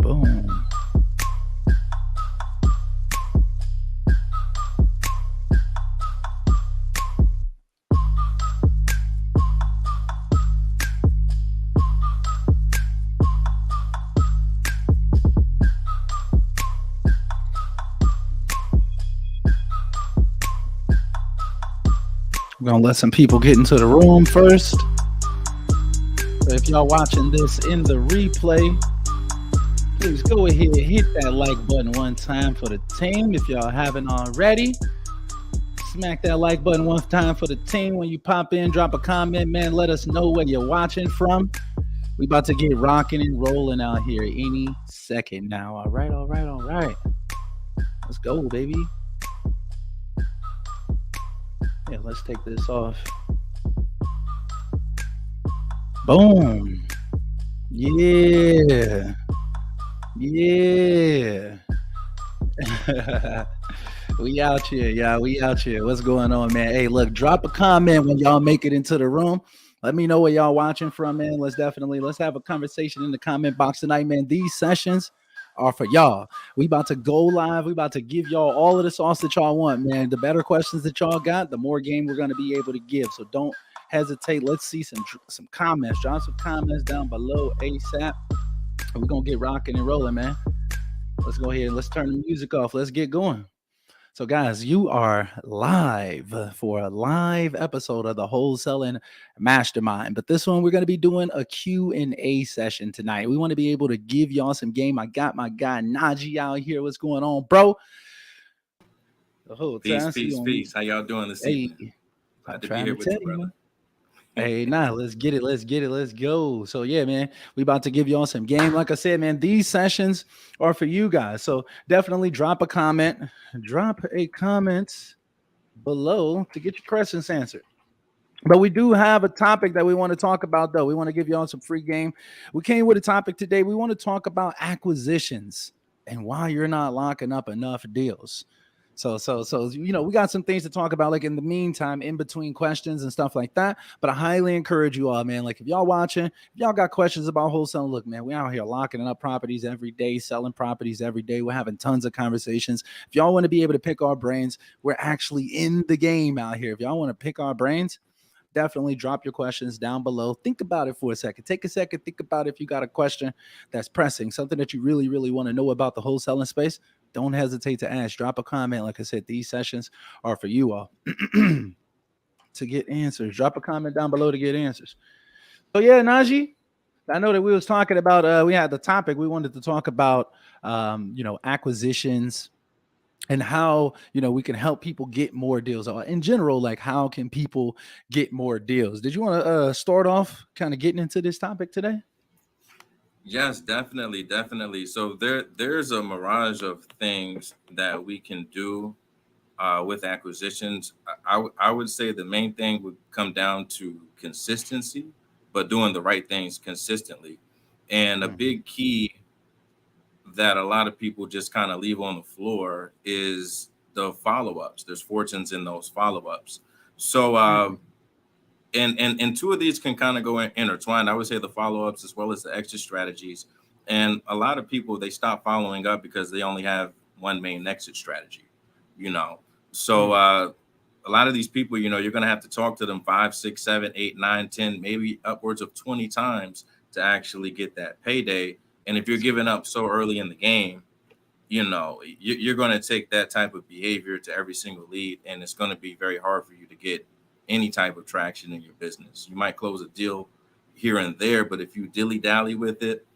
Boom. We're gonna let some people get into the room first. So if y'all watching this in the replay, please go ahead, hit that like button one time for the team. If y'all haven't already, smack that like button one time for the team. When you pop in, drop a comment, man. Let us know where you're watching from. We about to get rocking and rolling out here any second now. All right, all right, all right. Let's go, baby. Yeah, let's take this off. Boom. Yeah. Yeah. We out here, y'all. We out here. What's going on, man? Hey, look, drop a comment when y'all make it into the room. Let me know where y'all watching from, man. Let's have a conversation in the comment box tonight, man. These sessions are for y'all. We about to go live. We about to give y'all all of the sauce that y'all want, man. The better questions that y'all got, the more game we're gonna be able to give. So don't hesitate. Let's see some comments. Drop some comments down below ASAP. We're gonna get rocking and rolling, man. Let's go ahead and let's turn the music off. Let's get going. So, guys, you are live for a live episode of the Wholesaling Mastermind. But this one, we're going to be doing a Q&A session tonight. We want to be able to give y'all some game. I got my guy Najee out here. What's going on, bro? The whole time. Peace. How y'all doing this evening? Glad to be here with you, brother. Hey, let's get it. Let's go. So, yeah, man, we about to give y'all some game. Like I said, man, these sessions are for you guys. So definitely drop a comment below to get your questions answered. But we do have a topic that we want to talk about, though. We want to give y'all some free game. We came with a topic today. We want to talk about acquisitions and why you're not locking up enough deals. So, we got some things to talk about, like in the meantime, in between questions and stuff like that. But I highly encourage you all, man. Like if y'all watching, if y'all got questions about wholesaling, look, man, we out here locking up properties every day, selling properties every day. We're having tons of conversations. If y'all want to be able to pick our brains, we're actually in the game out here. If y'all want to pick our brains, definitely drop your questions down below. Think about it for a second. Take a second. Think about if you got a question that's pressing, something that you really, really want to know about the wholesaling space. Don't hesitate to ask. Drop a comment. Like I said, these sessions are for you all to get answers. Drop a comment down below to get answers. So yeah, Najee, I know that we was talking about, we had the topic. We wanted to talk about, acquisitions and how, we can help people get more deals. In general, like how can people get more deals? Did you want to start off kind of getting into this topic today? Yes, definitely. So there's a mirage of things that we can do with acquisitions. I would say the main thing would come down to consistency, but doing the right things consistently. And a big key that a lot of people just kind of leave on the floor is the follow-ups. There's fortunes in those follow-ups. So and two of these can kind of go intertwined. I would say the follow-ups as well as the exit strategies. And a lot of people, they stop following up because they only have one main exit strategy, So a lot of these people, you're going to have to talk to them 5, 6, 7, 8, 9, 10, maybe upwards of 20 times to actually get that payday. And if you're giving up so early in the game, you're going to take that type of behavior to every single lead, and it's going to be very hard for you to get any type of traction in your business. You might close a deal here and there, but if you dilly-dally with it,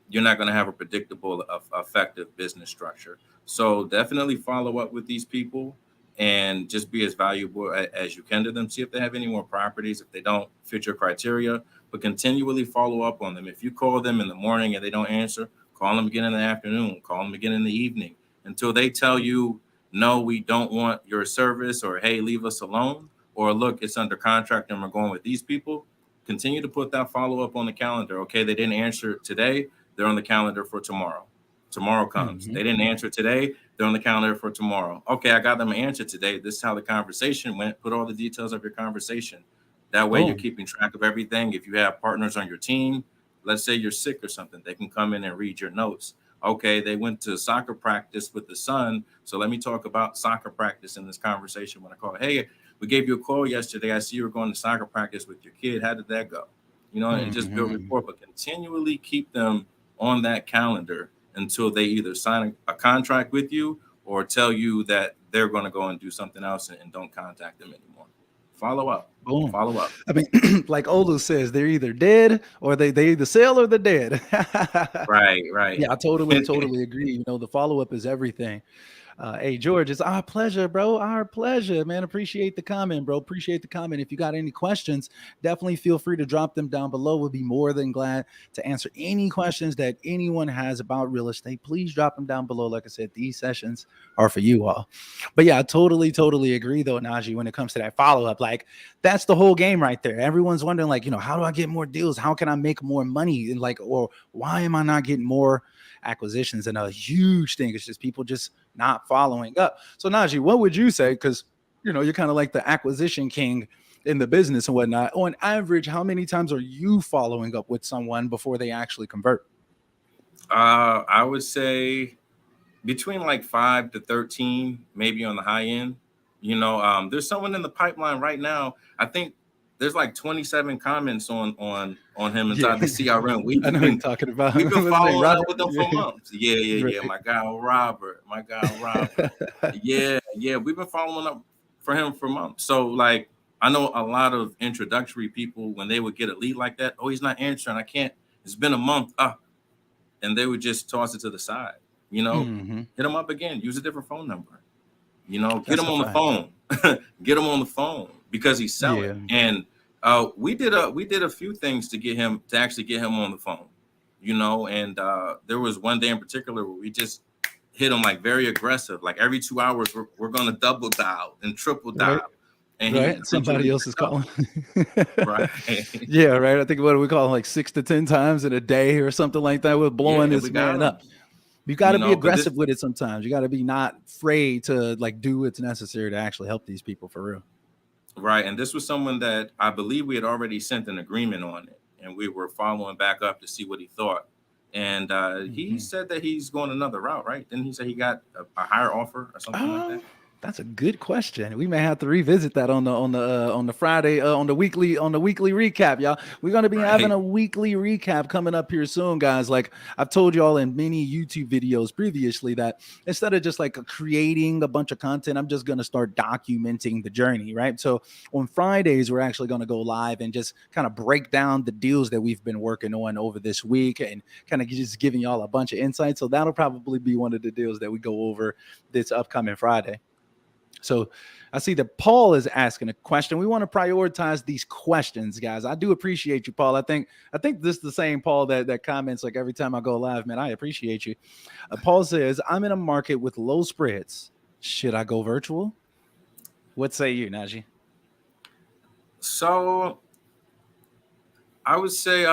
you're not going to have a predictable, effective business structure. So definitely follow up with these people and just be as valuable as you can to them. See if they have any more properties, if they don't fit your criteria, but continually follow up on them. If you call them in the morning and they don't answer, call them again in the afternoon, call them again in the evening until they tell you, no, we don't want your service, or hey, leave us alone, or look, it's under contract and we're going with these people. Continue to put that follow up on the calendar. Okay, they didn't answer today, they're on the calendar for tomorrow. Tomorrow comes. They didn't answer today, they're on the calendar for tomorrow. Okay, I got them an answer today. This is how the conversation went. Put all the details of your conversation. That way you're keeping track of everything. If you have partners on your team, let's say you're sick or something, they can come in and read your notes. Okay, they went to soccer practice with the son. So let me talk about soccer practice in this conversation when I call. Hey, we gave you a call yesterday. I see you were going to soccer practice with your kid. How did that go? You know, and just build Mhm. rapport, but continually keep them on that calendar until they either sign a contract with you or tell you that they're going to go and do something else and don't contact them anymore. Follow up, Boom. follow up. I mean, like Olu says, they're either dead or they either sell or they're dead. Right, right. Yeah, I totally agree. You know, the follow up is everything. Hey, George, it's our pleasure, bro. Our pleasure, man. Appreciate the comment, bro. Appreciate the comment. If you got any questions, definitely feel free to drop them down below. We'll be more than glad to answer any questions that anyone has about real estate. Please drop them down below. Like I said, these sessions are for you all. But yeah, I totally agree, though, Najee, when it comes to that follow up. Like, that's the whole game right there. Everyone's wondering, like, how do I get more deals? How can I make more money? And like, or why am I not getting more acquisitions? And a huge thing is just people just not following up. So Najee, what would you say? Because you're kind of like the acquisition king in the business and whatnot. On average, how many times are you following up with someone before they actually convert? I would say between like 5 to 13, maybe on the high end. There's someone in the pipeline right now. I think there's like 27 comments on him Yeah, inside the CRM. I know who you're talking about. We've been What's his name, following up Robert? with them for Yeah, months. Yeah. right. My guy Robert. My guy Robert. Yeah. We've been following up for him for months. So like I know a lot of introductory people when they would get a lead like that. Oh, he's not answering. I can't. It's been a month. And they would just toss it to the side. Hmm. Hit them up again. Use a different phone number. Get That's him a on the fact. phone. Get him on the phone because he's selling. Yeah. And we did a few things to actually get him on the phone. And there was one day in particular where we just hit him like very aggressive. Like every 2 hours, we're going to double dial and triple Right. dial, and he Right. Somebody eventually else is picked up. calling. Right. Yeah. Right. I think what do we call it, like 6 to 10 times in a day or something like that. We're Yeah, blowing and this we got man him. up. You got to be But this aggressive with it sometimes. You got to be not afraid to like do what's necessary to actually help these people for real. Right. And this was someone that I believe we had already sent an agreement on it. And we were following back up to see what he thought. And he Mhm. said that he's going another route, right? Didn't he say he got a higher offer or something like that? That's a good question. We may have to revisit that on the Friday on the weekly recap, y'all. We're gonna be having Right. a weekly recap coming up here soon, guys. Like I've told you all in many YouTube videos previously that instead of just like creating a bunch of content, I'm just gonna start documenting the journey, right? So on Fridays, we're actually gonna go live and just kind of break down the deals that we've been working on over this week and kind of just giving y'all a bunch of insights. So that'll probably be one of the deals that we go over this upcoming Friday. So I see that Paul is asking a question. We want to prioritize these questions, guys. I do appreciate you, Paul. I think this is the same Paul that comments like every time I go live, man. I appreciate you. Paul says, I'm in a market with low spreads. Should I go virtual? What say you, Najee? So I would say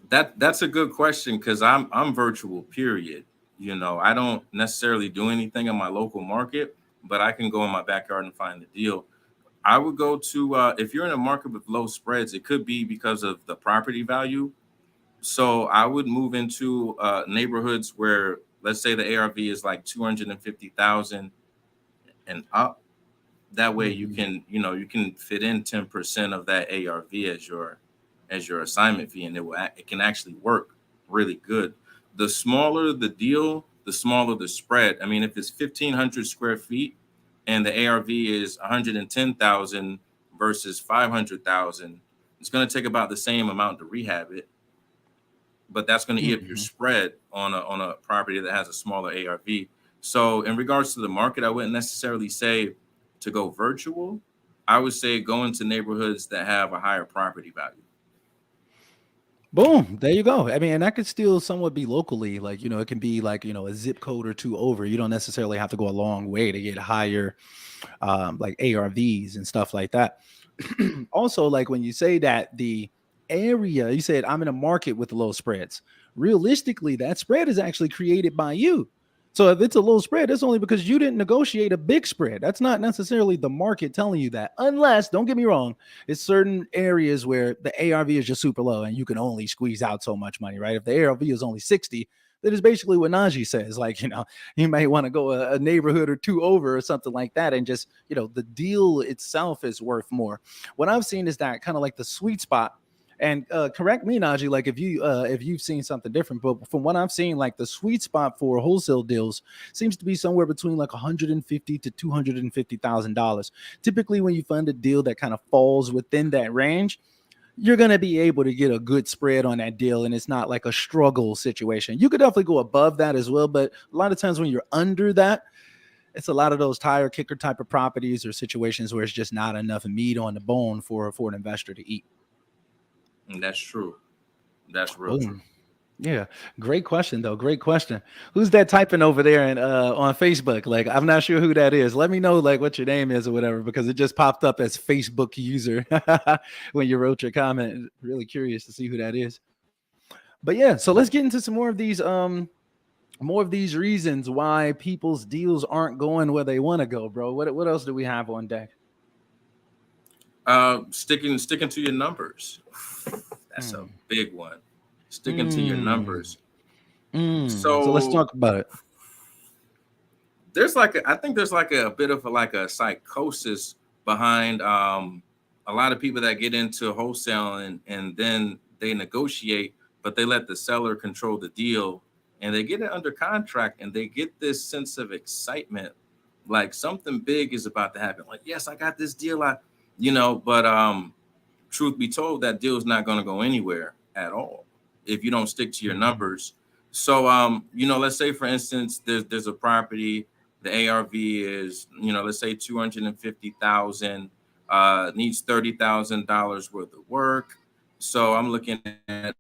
that's a good question because I'm virtual, period. I don't necessarily do anything in my local market, but I can go in my backyard and find the deal. I would go to if you're in a market with low spreads, it could be because of the property value. So I would move into neighborhoods where, let's say, the ARV is like 250,000 and up. That way, Mm-hmm. you can fit in 10% of that ARV as your assignment fee, and it can actually work really good. The smaller the deal, the smaller the spread. I mean, if it's 1,500 square feet and the ARV is 110,000 versus 500,000, it's going to take about the same amount to rehab it, but that's going to eat up your Mm-hmm. spread on a property that has a smaller ARV. So in regards to the market, I wouldn't necessarily say to go virtual. I would say go into neighborhoods that have a higher property value. Boom. There you go. I mean, and that could still somewhat be locally, like, it can be like, a zip code or two over. You don't necessarily have to go a long way to get higher like ARVs and stuff like that. Also, like when you say that the area, you said I'm in a market with low spreads. Realistically, that spread is actually created by you. So if it's a low spread, it's only because you didn't negotiate a big spread. That's not necessarily the market telling you that. Unless, don't get me wrong, it's certain areas where the ARV is just super low and you can only squeeze out so much money, right? If the ARV is only 60, that is basically what Najee says. Like, you may want to go a neighborhood or two over or something like that. And just, the deal itself is worth more. What I've seen is that kind of like the sweet spot. And correct me, Najee, like if you've seen something different, but from what I've seen, like the sweet spot for wholesale deals seems to be somewhere between like 150 to $250,000. Typically, when you find a deal that kind of falls within that range, you're going to be able to get a good spread on that deal, and it's not like a struggle situation. You could definitely go above that as well, but a lot of times when you're under that, it's a lot of those tire kicker type of properties or situations where it's just not enough meat on the bone for an investor to eat. And that's true. That's real true. Boom. Yeah, great question though. Great question. Who's that typing over there and on Facebook? Like, I'm not sure who that is. Let me know like what your name is or whatever, because it just popped up as Facebook user when you wrote your comment. Really curious to see who that is. But yeah, so let's get into some more of these reasons why people's deals aren't going where they want to go, bro. What else do we have on deck? Sticking to your numbers. That's a big one. Sticking to your numbers. So let's talk about it. I think there's like a bit of a psychosis behind a lot of people that get into wholesaling and then they negotiate, but they let the seller control the deal and they get it under contract and they get this sense of excitement, like something big is about to happen. Like, yes, I got this deal. But truth be told, that deal is not going to go anywhere at all if you don't stick to your numbers. So, let's say, for instance, there's a property, the ARV is, let's say 250,000, needs $30,000 worth of work. So I'm looking at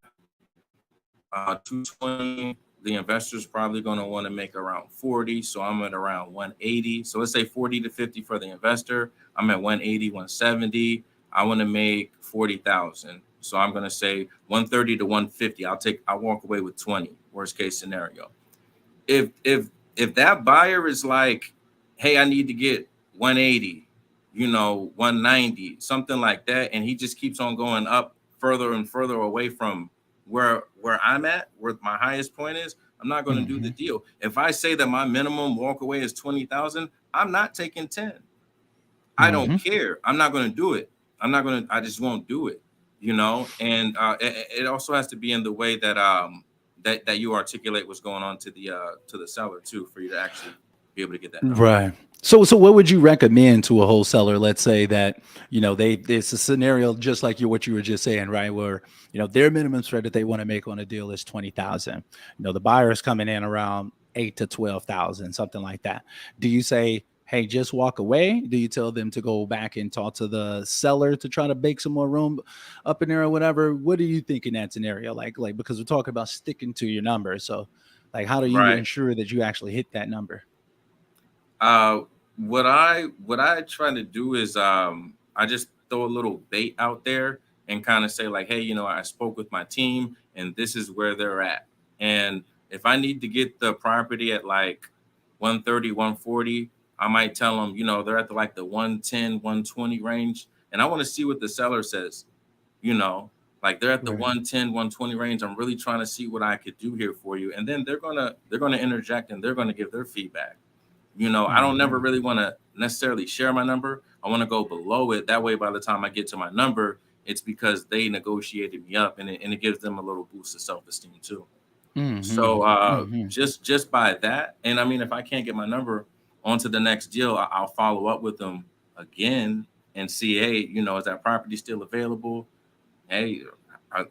220. The investor's probably going to want to make around 40. So I'm at around 180. So let's say 40 to 50 for the investor. I'm at 180, 170. I want to make 40,000. So I'm going to say 130 to 150. I'll walk away with 20, worst case scenario. If that buyer is like, hey, I need to get 180, 190, something like that, and he just keeps on going up further and further away from where I'm at, where my highest point is, I'm not going to do the deal. If I say that my minimum walk away is 20,000, I'm not taking 10. I don't care. I'm not going to do it. I just won't do it, and it also has to be in the way that that you articulate what's going on to the seller too, for you to actually be able to get that number. Right. So what would you recommend to a wholesaler? Let's say that, it's a scenario just like what you were just saying, right? Where, their minimum spread that they want to make on a deal is 20,000. The buyer is coming in around 8 to 12,000, something like that. Do you say, hey, just walk away? Do you tell them to go back and talk to the seller to try to bake some more room up in there or whatever? What do you think in that scenario? Like, because we're talking about sticking to your number. So like, how do you ensure that you actually hit that number? What I try to do is I just throw a little bait out there and kind of say like, hey, I spoke with my team and this is where they're at. And if I need to get the property at like 130, 140, I might tell them, they're at the 110, 120 range. And I want to see what the seller says, like they're at the 110, 120 range. I'm really trying to see what I could do here for you. And then they're going to interject and they're going to give their feedback. I don't never really want to necessarily share my number. I want to go below it. That way, by the time I get to my number, it's because they negotiated me up, and it gives them a little boost of self-esteem too. So just by that, and I mean, if I can't get my number onto the next deal, I'll follow up with them again and see, hey, is that property still available? Hey,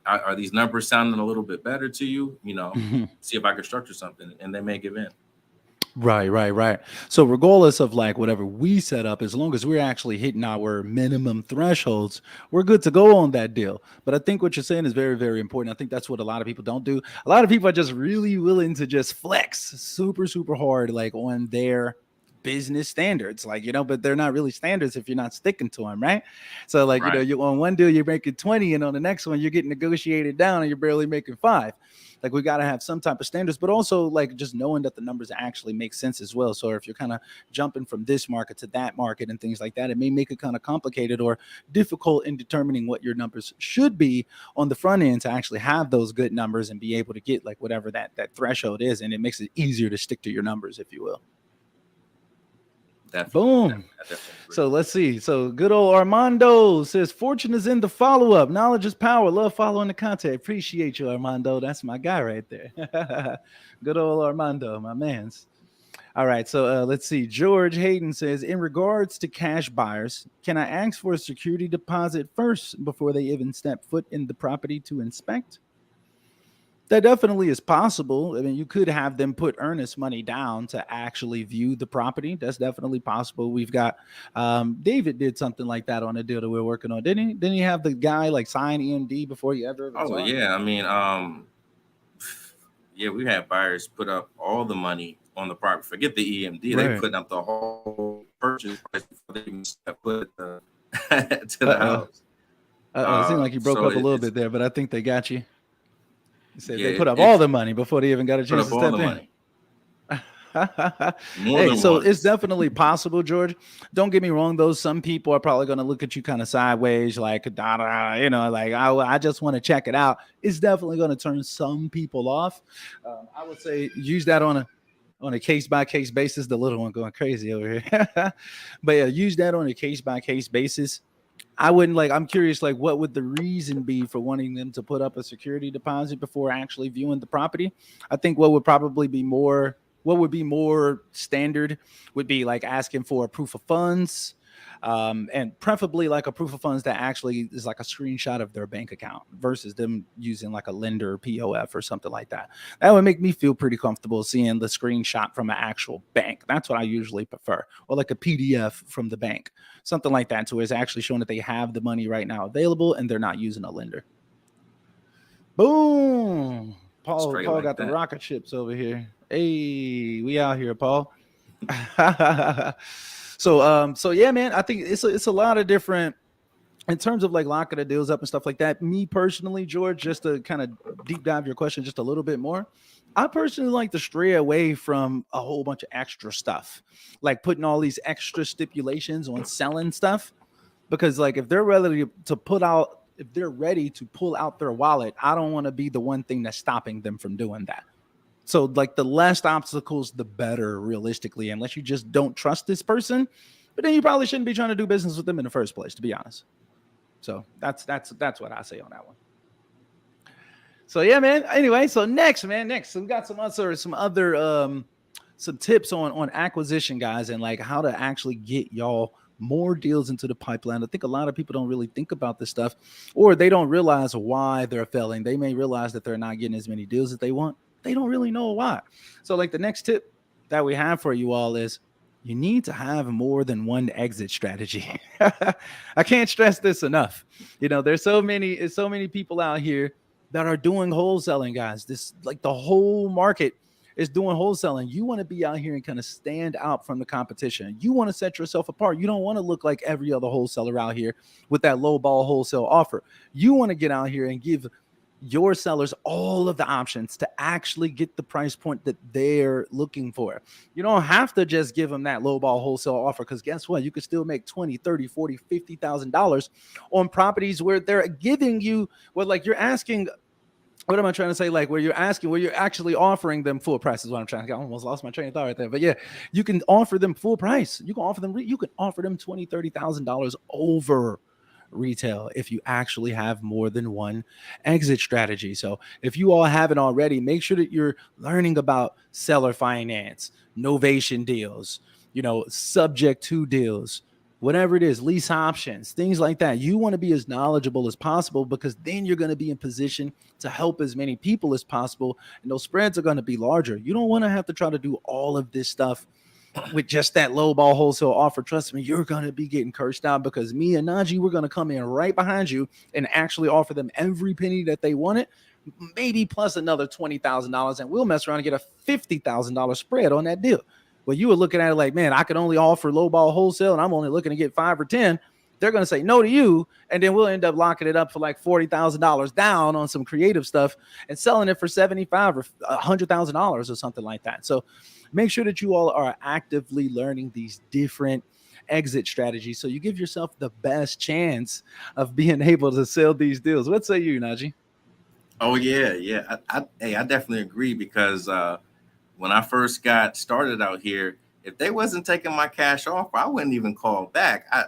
are these numbers sounding a little bit better to you? See if I can structure something, and they may give in. Right. So regardless of like whatever we set up, as long as we're actually hitting our minimum thresholds, we're good to go on that deal. But I think what you're saying is very, very important. I think that's what a lot of people don't do. A lot of people are just really willing to just flex super, super hard, like on their business standards, like, but they're not really standards if you're not sticking to them, right? So like, Right. you on one deal you're making 20, and on the next one you're getting negotiated down and you're barely making 5. Like, we got to have some type of standards, but also like just knowing that the numbers actually make sense as well. So if you're kind of jumping from this market to that market and things like that, it may make it kind of complicated or difficult in determining what your numbers should be on the front end to actually have those good numbers and be able to get like whatever that threshold is, and it makes it easier to stick to your numbers, if you will. Definitely. Boom. I definitely agree. So let's see. So good old Armando says, fortune is in the follow-up. Knowledge is power. Love following the content. Appreciate you, Armando. That's my guy right there. Good old Armando, my man's. All right. So let's see. George Hayden says, in regards to cash buyers, can I ask for a security deposit first before they even step foot in the property to inspect? That definitely is possible. I mean, you could have them put earnest money down to actually view the property. That's definitely possible. We've got David did something like that on a deal that we're working on, didn't he? Didn't he have the guy like sign EMD before you ever Oh, saw it? yeah. I mean, yeah, we had buyers put up all the money on the property. Forget the EMD. They Right. put up the whole purchase price before they even step foot to the Uh-oh. house. It seemed like you broke So up a little it's bit there, but I think they got you. You said yeah, they put up all it's the money before they even got a put chance up to all step the in. money more Hey, than so it's once. definitely possible, George. Don't get me wrong, though. Some people are probably going to look at you kind of sideways, like, da, da, like, I just want to check it out. It's definitely going to turn some people off. I would say use that on a case by case basis. The little one going crazy over here. But yeah, use that on a case by case basis. I wouldn't like, I'm curious, like, what would the reason be for wanting them to put up a security deposit before actually viewing the property? I think what would be more standard would be like asking for a proof of funds, and preferably like a proof of funds that actually is like a screenshot of their bank account versus them using like a lender POF or something like that. That would make me feel pretty comfortable seeing the screenshot from an actual bank. That's what I usually prefer, or like a PDF from the bank, something like that, to where it's actually showing that they have the money right now available and they're not using a lender. Boom. Paul Straight got like the that. rocket ships over here. Hey, we out here, Paul. So yeah, man, I think it's a lot of different in terms of like locking the deals up and stuff like that. Me personally, George, just to kind of deep dive your question just a little bit more, I personally like to stray away from a whole bunch of extra stuff, like putting all these extra stipulations on selling stuff, because like if they're ready to pull out their wallet, I don't want to be the one thing that's stopping them from doing that. So like the less obstacles, the better, realistically, unless you just don't trust this person. But then you probably shouldn't be trying to do business with them in the first place, to be honest. So that's what I say on that one. So yeah, man. Anyway, so next, so we got some tips on acquisition, guys, and like how to actually get y'all more deals into the pipeline. I think a lot of people don't really think about this stuff, or they don't realize why they're failing. They may realize that they're not getting as many deals as they want. They don't really know why. So like the next tip that we have for you all is you need to have more than one exit strategy. I can't stress this enough. There's so many people out here that are doing wholesaling, guys. This, like, the whole market is doing wholesaling. You want to be out here and kind of stand out from the competition. You want to set yourself apart. You don't want to look like every other wholesaler out here with that low ball wholesale offer. You want to get out here and give your sellers all of the options to actually get the price point that they're looking for. You don't have to just give them that low ball wholesale offer, because guess what? You could still make 20, 30, 40, $50,000 on properties where they're giving you, well, like you're asking, what am I trying to say? Like where you're actually offering them full price is what I'm trying to get. I almost lost my train of thought right there. But yeah, you can offer them full price. You can offer them $20,000, $30,000 over retail if you actually have more than one exit strategy. So if you all haven't already, make sure that you're learning about seller finance, novation deals, subject to deals, whatever it is, lease options, things like that. You want to be as knowledgeable as possible, because then you're going to be in position to help as many people as possible, and those spreads are going to be larger. You don't want to have to try to do all of this stuff with just that low ball wholesale offer. Trust me, you're going to be getting cursed out, because me and Najee, we're going to come in right behind you and actually offer them every penny that they wanted, maybe plus another $20,000, and we'll mess around and get a $50,000 spread on that deal. Well, you were looking at it like, man, I can only offer lowball wholesale and I'm only looking to get 5 or 10. They're going to say no to you. And then we'll end up locking it up for like $40,000 down on some creative stuff and selling it for 75 or $100,000 or something like that. So make sure that you all are actively learning these different exit strategies so you give yourself the best chance of being able to sell these deals. What say you, Najee? Oh yeah, yeah. I definitely agree because when I first got started out here, if they wasn't taking my cash off, I wouldn't even call back. I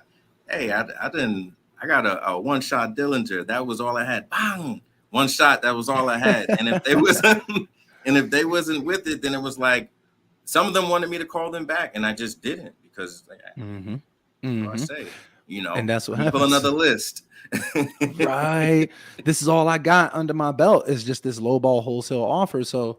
didn't. I got a one shot Dillinger. That was all I had. Bang, one shot. That was all I had. And if they wasn't, and if they wasn't with it, then it was like some of them wanted me to call them back, and I just didn't because like, Mm-hmm. I Mm-hmm. say, And that's what pull happens. another list. Right. This is all I got under my belt is just this lowball wholesale offer. So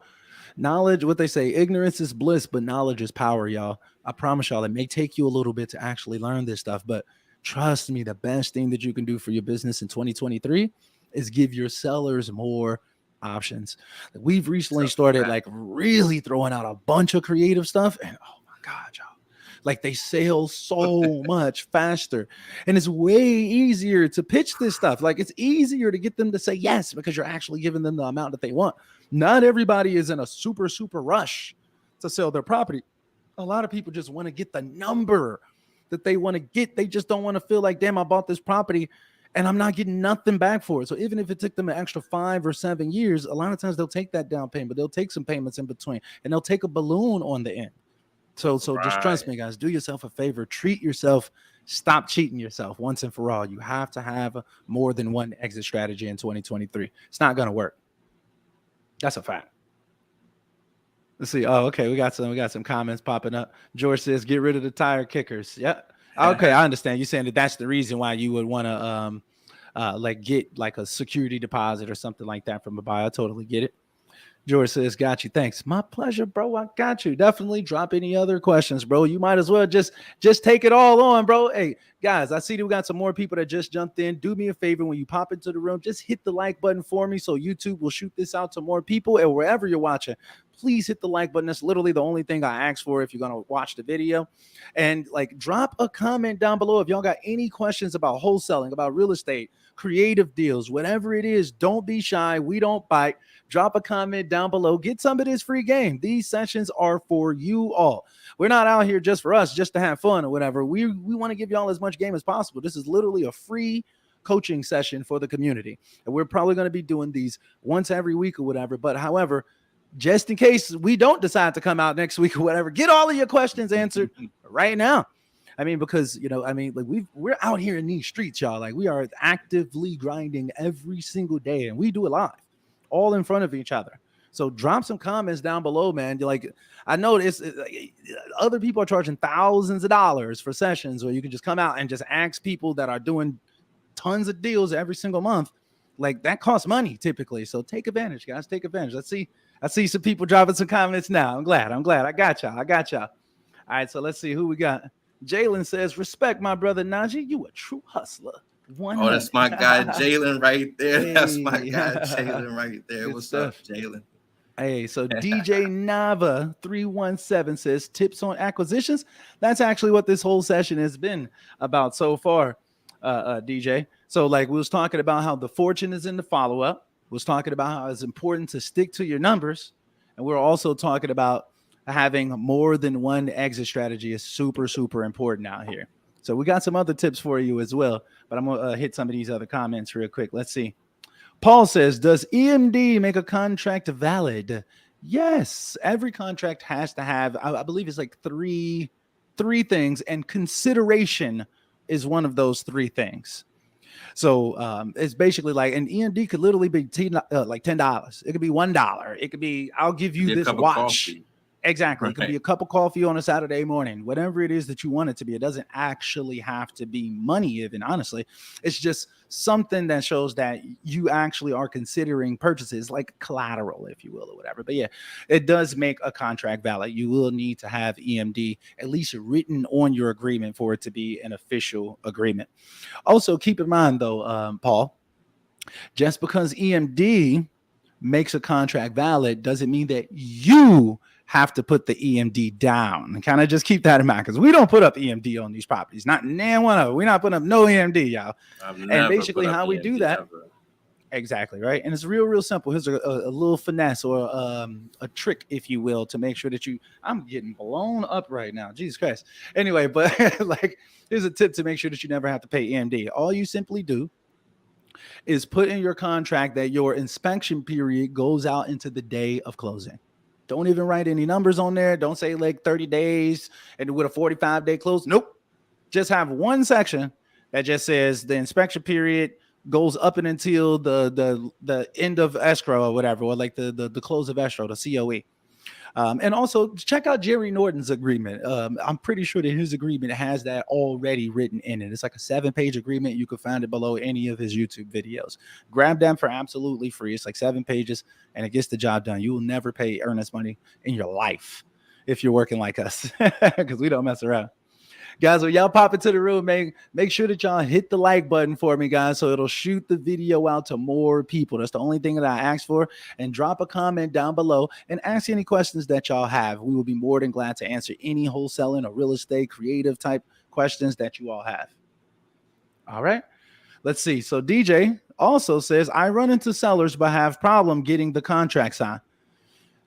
knowledge, what they say, ignorance is bliss, but knowledge is power, y'all. I promise y'all, it may take you a little bit to actually learn this stuff, but trust me, the best thing that you can do for your business in 2023 is give your sellers more options. We've recently started like really throwing out a bunch of creative stuff, and oh my God, y'all. Like they sell so much faster, and it's way easier to pitch this stuff. Like it's easier to get them to say yes because you're actually giving them the amount that they want. Not everybody is in a super rush to sell their property. A lot of people just want to get the number that they want to get. They just don't want to feel like, damn, I bought this property and I'm not getting nothing back for it. So even if it took them an extra 5 or 7 years, a lot of times they'll take that down payment. They'll take some payments in between and they'll take a balloon on the end. So just trust me, guys. Do yourself a favor. Treat yourself. Stop cheating yourself once and for all. You have to have more than one exit strategy in 2023. It's not going to work. That's a fact. Let's see. Oh, okay. We got some comments popping up. George says, "Get rid of the tire kickers." Yeah. Okay, I understand. You're saying that that's the reason why you would want to like get like a security deposit or something like that from a buyer. I totally get it. George says, "Got you. Thanks. My pleasure, bro. I got you. Definitely drop any other questions, bro. You might as well just take it all on, bro. Hey, guys, I see that we got some more people that just jumped in. Do me a favor when you pop into the room, just hit the like button for me so YouTube will shoot this out to more people. And wherever you're watching, please hit the like button. That's literally the only thing I ask for if you're going to watch the video. And like drop a comment down below if y'all got any questions about wholesaling, about real estate, creative deals, whatever it is. Don't be shy. We don't bite. Drop a comment down below. Get some of this free game. These sessions are for you all. We're not out here just for us, just to have fun or whatever. We want to give y'all as much game as possible. This is literally a free coaching session for the community. And we're probably going to be doing these once every week or whatever. But however, just in case we don't decide to come out next week or whatever, get all of your questions answered right now. I mean, because, like we're out here in these streets, y'all. Like we are actively grinding every single day and we do it live, all in front of each other. So drop some comments down below, man. You're like, I know this. Other people are charging thousands of dollars for sessions where you can just come out and just ask people that are doing tons of deals every single month. Like that costs money typically. So take advantage, guys. Take advantage. I see some people dropping some comments now. I'm glad. I got y'all. All right. So let's see who we got. Jalen says, "Respect my brother Najee. You a true hustler." Oh, that's my guy Jalen right there. Hey. That's my guy Jalen right there. Good What's stuff. Up, Jalen? Hey, so DJ Nava 317 says, "Tips on acquisitions." That's actually what this whole session has been about so far, DJ. So like we was talking about how the fortune is in the follow-up. We was talking about how it's important to stick to your numbers. And we're also talking about having more than one exit strategy is super important out here. So we got some other tips for you as well, but I'm going to hit some of these other comments real quick. Let's see. Paul says, "Does EMD make a contract valid?" Yes, every contract has to have, I believe it's like three things, and consideration is one of those 3 things. So it's basically like an EMD could literally be like $10. It could be $1. It could be, I'll give you this watch. Exactly. Right. It could be a cup of coffee on a Saturday morning, whatever it is that you want it to be. It doesn't actually have to be money, even honestly. It's just something that shows that you actually are considering purchases, like collateral, if you will, or whatever. But yeah, it does make a contract valid. You will need to have EMD at least written on your agreement for it to be an official agreement. Also, keep in mind though, Paul, just because EMD makes a contract valid doesn't mean that you have to put the EMD down, and kind of just keep that in mind, because we don't put up EMD on these properties. Not one of them. We're not putting up no EMD, y'all. I've And never basically put up how we do EMD that, ever. exactly, right? And it's real simple. Here's a little finesse, or a trick, if you will, to make sure that I'm getting blown up right now. Jesus Christ. Anyway, but like, here's a tip to make sure that you never have to pay EMD. All you simply do is put in your contract that your inspection period goes out into the day of closing. Don't even write any numbers on there. Don't say like 30 days and with a 45-day close. Nope. Just have one section that just says the inspection period goes up and until the end of escrow or whatever, or like the close of escrow, the COE. And also check out Jerry Norton's agreement. I'm pretty sure that his agreement has that already written in it. It's like a 7-page agreement. You can find it below any of his YouTube videos. Grab them for absolutely free. It's like 7 pages and it gets the job done. You will never pay earnest money in your life if you're working like us, because we don't mess around. Guys, when y'all pop into the room, make sure that y'all hit the like button for me, guys, so it'll shoot the video out to more people. That's the only thing that I ask for. And drop a comment down below and ask any questions that y'all have. We will be more than glad to answer any wholesaling or real estate creative type questions that you all have. All right, let's see. So DJ also says, I run into sellers but have problem getting the contract signed.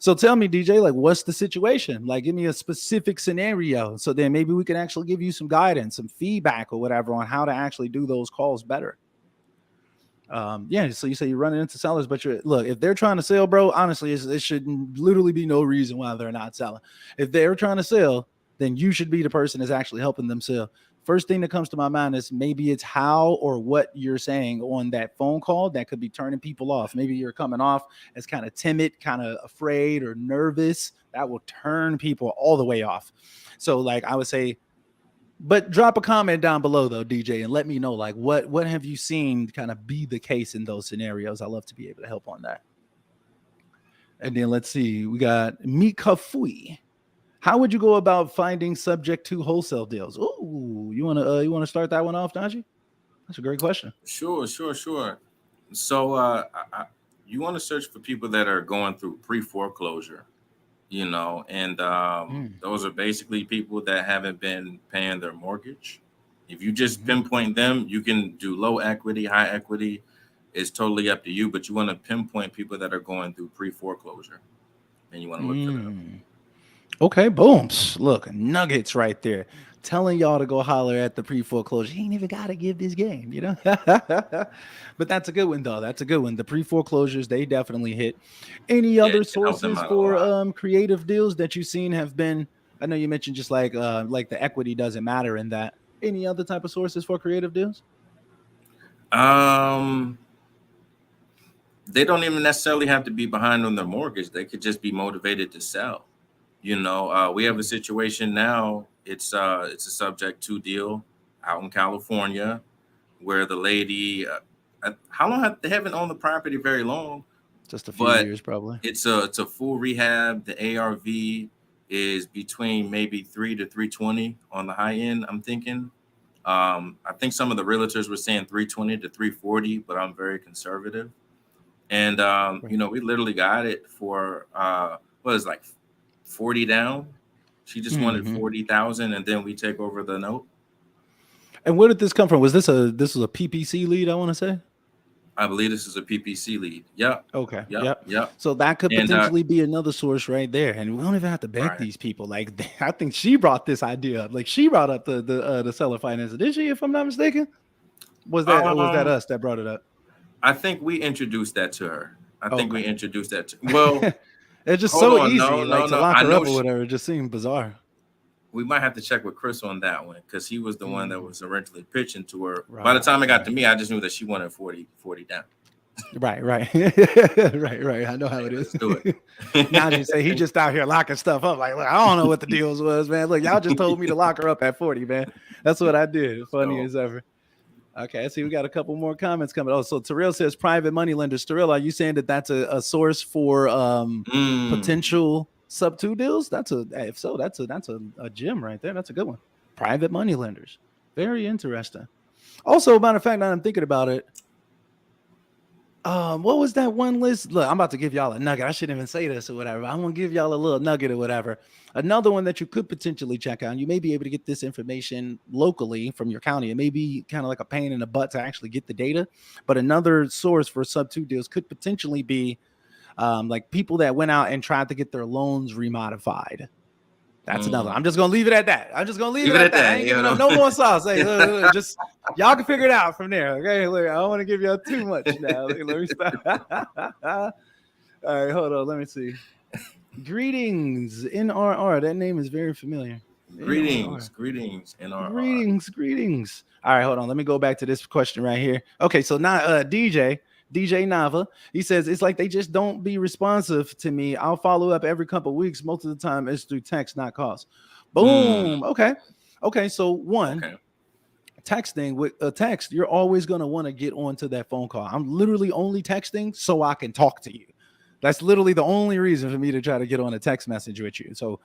So tell me, DJ, like, what's the situation? Like, give me a specific scenario, so then maybe we can actually give you some guidance, some feedback or whatever on how to actually do those calls better. Yeah, so you say you're running into sellers, but look, if they're trying to sell, bro, honestly, it should literally be no reason why they're not selling. If they're trying to sell, then you should be the person that's actually helping them sell. First thing that comes to my mind is maybe it's how or what you're saying on that phone call that could be turning people off. Maybe you're coming off as kind of timid, kind of afraid or nervous. That will turn people all the way off. So like I would say, but drop a comment down below though, DJ, and let me know like what have you seen kind of be the case in those scenarios. I love to be able to help on that. And then let's see, we got Mika Fui. How would you go about finding subject to wholesale deals? Ooh, you wanna start that one off, Najee? That's a great question. Sure. So you want to search for people that are going through pre-foreclosure, and those are basically people that haven't been paying their mortgage. If you just pinpoint them, you can do low equity, high equity. It's totally up to you, but you want to pinpoint people that are going through pre-foreclosure, and you want to look for them. Okay, booms. Look, nuggets right there. Telling y'all to go holler at the pre-foreclosure. You ain't even got to give this game, But that's a good one, though. That's a good one. The pre-foreclosures, they definitely hit. Any Yeah, other it can help them sources out a lot. for creative deals that you've seen have been? I know you mentioned just like the equity doesn't matter in that. Any other type of sources for creative deals? Um, they don't even necessarily have to be behind on their mortgage. They could just be motivated to sell. We have a situation now. It's a subject to deal out in California where the lady, how long they haven't owned the property very long, Just a few but years, probably. it's a full rehab. The ARV is between maybe 3 to 320 on the high end. I'm thinking. I think some of the realtors were saying 320 to 340, but I'm very conservative. And Right. we literally got it for what is like 40 down. She just wanted Mm-hmm. 40,000, and then we take over the note. And where did this come from? This was a PPC lead, I want to say? I believe this is a PPC lead. Yep, Okay. yep, Yep. yep. So that could And potentially be another source right there. And we don't even have to beg right. these people. Like I think she brought this idea up. Like she brought up the seller finance. Did she, if I'm not mistaken? Was that Um, us that brought it up? I think we introduced that to her. I think Okay. we introduced that to. Well, It's just hold so on. easy, No, like no, to no. lock I her know up or whatever. It just seemed bizarre. we might have to check with Chris on that one because he was the one that Mm, was originally pitching to her. By the right, time it got to right. me, I just knew that she wanted 40 down. Right, right. Right. I know how Hey, it is. let's do Now you say he it. just out here locking stuff up. Like, look, I don't know what the deals was, man. Look, y'all just told me to lock her up at 40, man. That's what I did. Let's Funny go. as ever. Okay, I see we got a couple more comments coming. Oh, so Terrell says private money lenders. Terrell, are you saying that that's a source for Mm. potential sub two deals? If so, that's a gem right there. That's a good one. Private money lenders. Very interesting. Also, matter of fact, now I'm thinking about it. What was that one list? Look, I'm about to give y'all a nugget. I shouldn't even say this or whatever. I'm gonna give y'all a little nugget or whatever. Another one that you could potentially check out. You may be able to get this information locally from your county. It may be kind of like a pain in the butt to actually get the data, but another source for sub two deals could potentially be like people that went out and tried to get their loans remodified. That's another. I'm just gonna leave it at that. I'm just gonna leave Leave it it at at that. I that. ain't You giving up know. no more sauce. Hey, look, just y'all can figure it out from there. Okay, look, I don't want to give y'all too much now. Let me stop. All right, hold on. Let me see. Greetings, NRR. That name is very familiar. Greetings, NRR. greetings, NRR. Greetings. All right, hold on. Let me go back to this question right here. Okay, so now DJ Nava, he says it's like they just don't be responsive to me. I'll follow up every couple of weeks. Most of the time, it's through text, not calls. Mm, Boom. Okay. So one, okay. texting with a text, you're always going to want to get onto that phone call. I'm literally only texting so I can talk to you. That's literally the only reason for me to try to get on a text message with you. So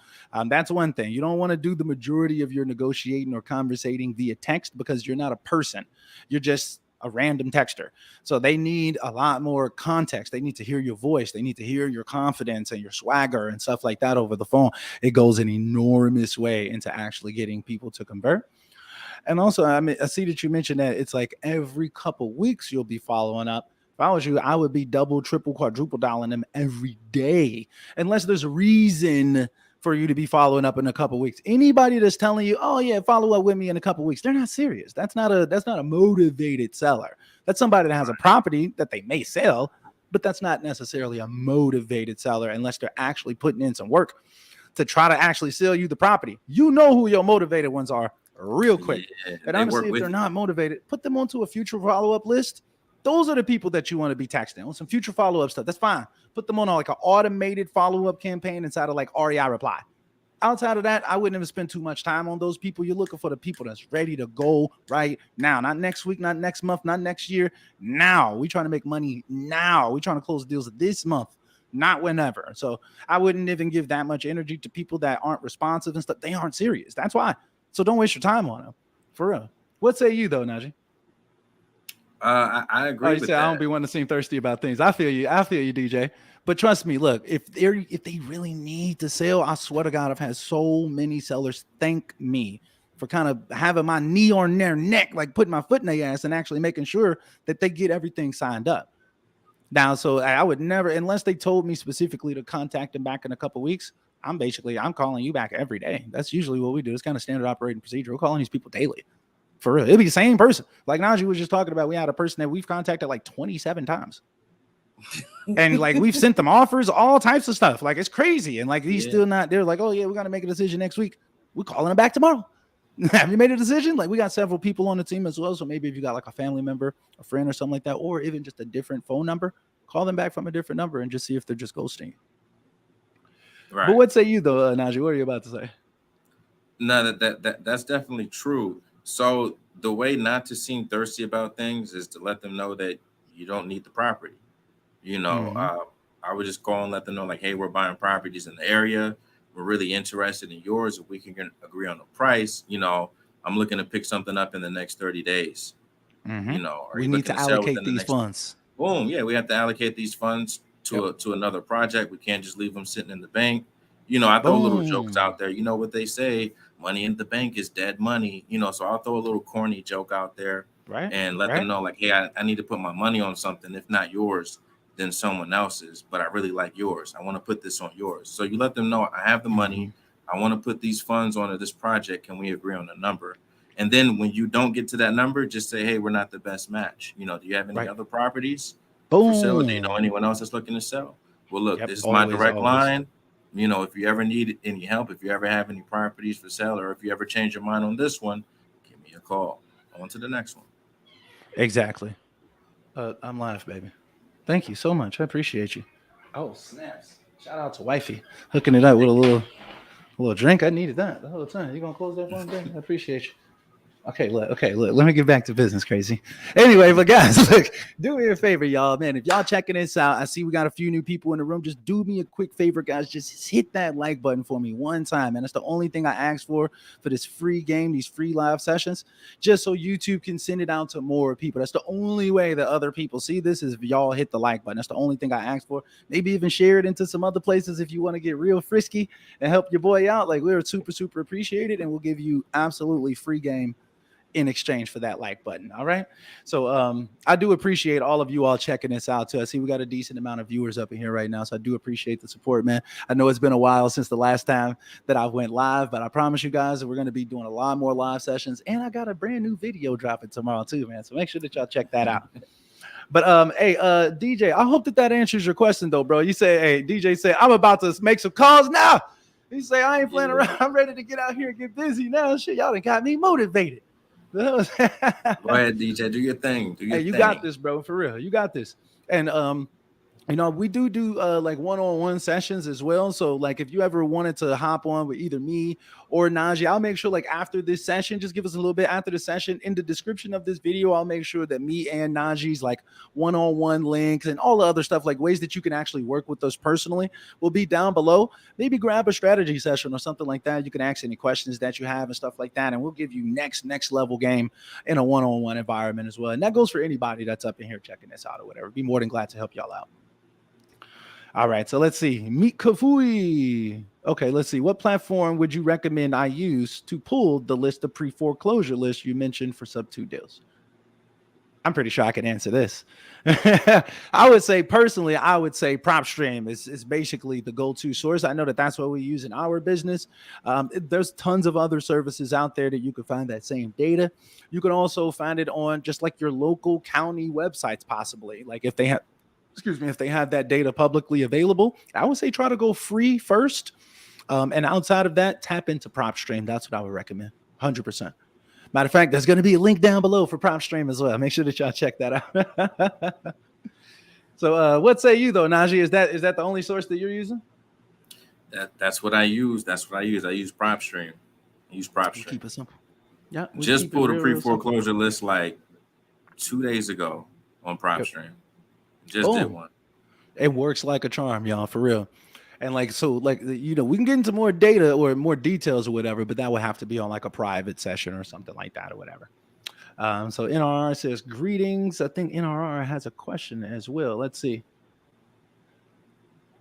that's one thing. You don't want to do the majority of your negotiating or conversating via text because you're not a person. You're just a random texter. So they need a lot more context. They need to hear your voice. They need to hear your confidence and your swagger and stuff like that over the phone. It goes an enormous way into actually getting people to convert. And also, I mean, I see that you mentioned that it's like every couple weeks you'll be following up. If I was you, I would be double, triple, quadruple dialing them every day, unless there's a reason for you to be following up in a couple weeks. Anybody that's telling you, "Oh yeah, follow up with me in a couple weeks," they're not serious. That's not a motivated seller. That's somebody that has a property that they may sell, but that's not necessarily a motivated seller unless they're actually putting in some work to try to actually sell you the property. You know who your motivated ones are real quick. Yeah, And they honestly, work if they're with you. not motivated, put them onto a future follow-up list. Those are the people that you want to be texting on some future follow-up stuff. That's fine. Put them on like an automated follow-up campaign inside of like REI reply. Outside of that, I wouldn't even spend too much time on those people. You're looking for the people that's ready to go right now, not next week, not next month, not next year. Now we trying to make money. Now we trying to close deals this month, not whenever. So I wouldn't even give that much energy to people that aren't responsive and stuff. They aren't serious. That's why. So don't waste your time on them, for real. What say you though, Najee? I Oh, agree you with say I don't that. be wanting to seem thirsty about things. I feel you. I feel you, DJ. But trust me, look, if they really need to sell, I swear to God, I've had so many sellers thank me for kind of having my knee on their neck, like putting my foot in their ass and actually making sure that they get everything signed up. Now, so I would never, unless they told me specifically to contact them back in a couple weeks. I'm calling you back every day. That's usually what we do. It's kind of standard operating procedure. We're calling these people daily. For real. It'll be the same person. Like Najee was just talking about, we had a person that we've contacted like 27 times. And like we've sent them offers, all types of stuff. Like it's crazy. And like he's Yeah. still not there. Like, oh yeah, we're gonna make a decision next week. We're calling him back tomorrow. Have you made a decision? Like we got several people on the team as well. So maybe if you got like a family member, a friend, or something like that, or even just a different phone number, call them back from a different number and just see if they're just ghosting. But Right. what say you though, Najee? What are you about to say? No, that's definitely true. So the way not to seem thirsty about things is to let them know that you don't need the property. You know, Mm-hmm. I would just call and let them know, like, hey, we're buying properties in the area. We're really interested in yours. If we can agree on the price, I'm looking to pick something up in the next 30 days. Mm-hmm. Are We you need looking to to sell allocate within the these next? funds. Boom. Yeah, we have to allocate these funds Yep. to another project. We can't just leave them sitting in the bank. I throw little jokes Boom. out there. You know what they say? Money in the bank is dead money. So I'll throw a little corny joke out there Right. and let them Right. know, like, hey, I need to put my money on something. If not yours, then someone else's. But I really like yours. I want to put this on yours. So you let them know I have the Mm-hmm. money. I want to put these funds onto this project. Can we agree on a number? And then when you don't get to that number, just say, hey, we're not the best match. Do you have any Right. other properties for sale? Or do you know Boom. anyone else that's looking to sell? Well, look, Yep. this is my Always, direct always. line. If you ever need any help, if you ever have any properties for sale, or if you ever change your mind on this one, give me a call. On to the next one. Exactly. I'm live, baby. Thank you so much. I appreciate you. Oh, snaps. Shout out to wifey hooking it up with a little drink. I needed that the whole time. You gonna close that for me, baby? I appreciate you. Look. Let me get back to business, crazy. Anyway, but guys, look, do me a favor, y'all, man. If y'all checking this out, I see we got a few new people in the room. Just do me a quick favor, guys. Just hit that like button for me one time, man. That's the only thing I ask for this free game, these free live sessions, just so YouTube can send it out to more people. That's the only way that other people see this is if y'all hit the like button. That's the only thing I ask for. Maybe even share it into some other places if you want to get real frisky and help your boy out. Like we're super appreciated, and we'll give you absolutely free game in exchange for that like button. All right. So I do appreciate all of you all checking this out too. I see we got a decent amount of viewers up in here right now. So I do appreciate the support, man. I know it's been a while since the last time that I went live, but I promise you guys that we're going to be doing a lot more live sessions. And I got a brand new video dropping tomorrow too, man. So make sure that y'all check that out. But hey, DJ, I hope that answers your question though, bro. You say, hey, DJ said, I'm about to make some calls now. He say, I ain't playing around. I'm ready to get out here and get busy now. Shit, y'all done got me motivated. Go ahead, DJ. Do your thing. Hey, you got this, bro. For real, you got this. And we do like one-on-one sessions as well. So like if you ever wanted to hop on with either me or Najee, I'll make sure like after this session, just give us a little bit after the session. In the description of this video, I'll make sure that me and Najee's like one-on-one links and all the other stuff, like ways that you can actually work with us personally, will be down below. Maybe grab a strategy session or something like that. You can ask any questions that you have and stuff like that, and we'll give you next level game in a one-on-one environment as well. And that goes for anybody that's up in here checking this out or whatever. Be more than glad to help y'all out. All right, so let's see. Meet Kafui. Okay, let's see. What platform would you recommend I use to pull the list of pre-foreclosure lists you mentioned for sub-2 deals? I'm pretty sure I can answer this. I would say personally, PropStream is basically the go-to source. I know that that's what we use in our business. There's tons of other services out there that you can find that same data. You can also find it on just like your local county websites, possibly. Like if they have that data publicly available, I would say try to go free first. And outside of that, tap into PropStream. That's what I would recommend. 100%. Matter of fact, there's going to be a link down below for PropStream as well. Make sure that y'all check that out. So what say you though, Najee? Is that the only source that you're using? That's what I use. I use PropStream. Keep it simple. Yeah. Just pulled a pre-foreclosure list like 2 days ago on PropStream. Yep. Just did one. It works like a charm, y'all, for real. And like, so like, we can get into more data or more details or whatever, but that would have to be on like a private session or something like that or whatever. So NRR says, greetings. I think NRR has a question as well. Let's see.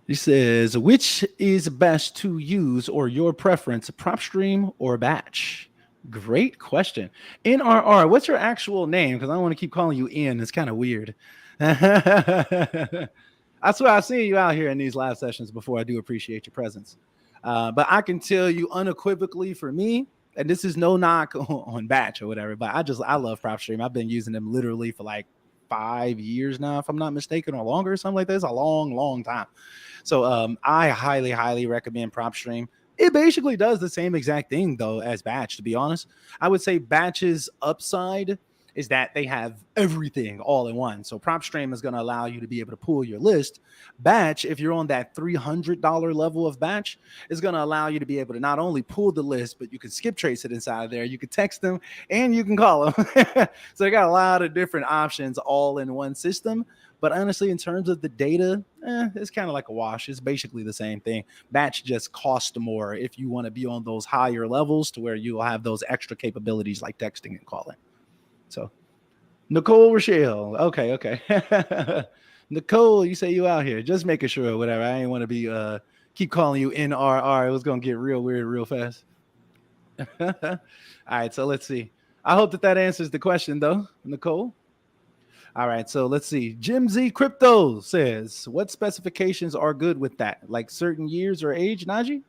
He says, which is best to use or your preference, PropStream or Batch? Great question. NRR, what's your actual name? Because I don't want to keep calling you N. It's kind of weird. I swear I've seen you out here in these live sessions before. I do appreciate your presence. But I can tell you unequivocally for me, and this is no knock on Batch or whatever, but I love PropStream. I've been using them literally for like 5 years now, if I'm not mistaken, or longer or something like that. It's a long time. So I highly recommend PropStream. It basically does the same exact thing though as Batch, to be honest. I would say Batch's upside is that they have everything all in one. So PropStream is going to allow you to be able to pull your list. Batch, if you're on that $300 level of Batch, is going to allow you to be able to not only pull the list, but you can skip trace it inside of there. You can text them and you can call them. So they got a lot of different options all in one system. But honestly, in terms of the data, it's kind of like a wash. It's basically the same thing. Batch just costs more if you want to be on those higher levels to where you'll have those extra capabilities like texting and calling. So, Nicole Rochelle. Okay. Nicole, you say you out here. Just making sure, whatever. I ain't want to be keep calling you NRR. It was going to get real weird real fast. All right, so let's see. I hope that answers the question, though, Nicole. All right, so let's see. Jim Z Crypto says, what specifications are good with that? Like certain years or age, Najee?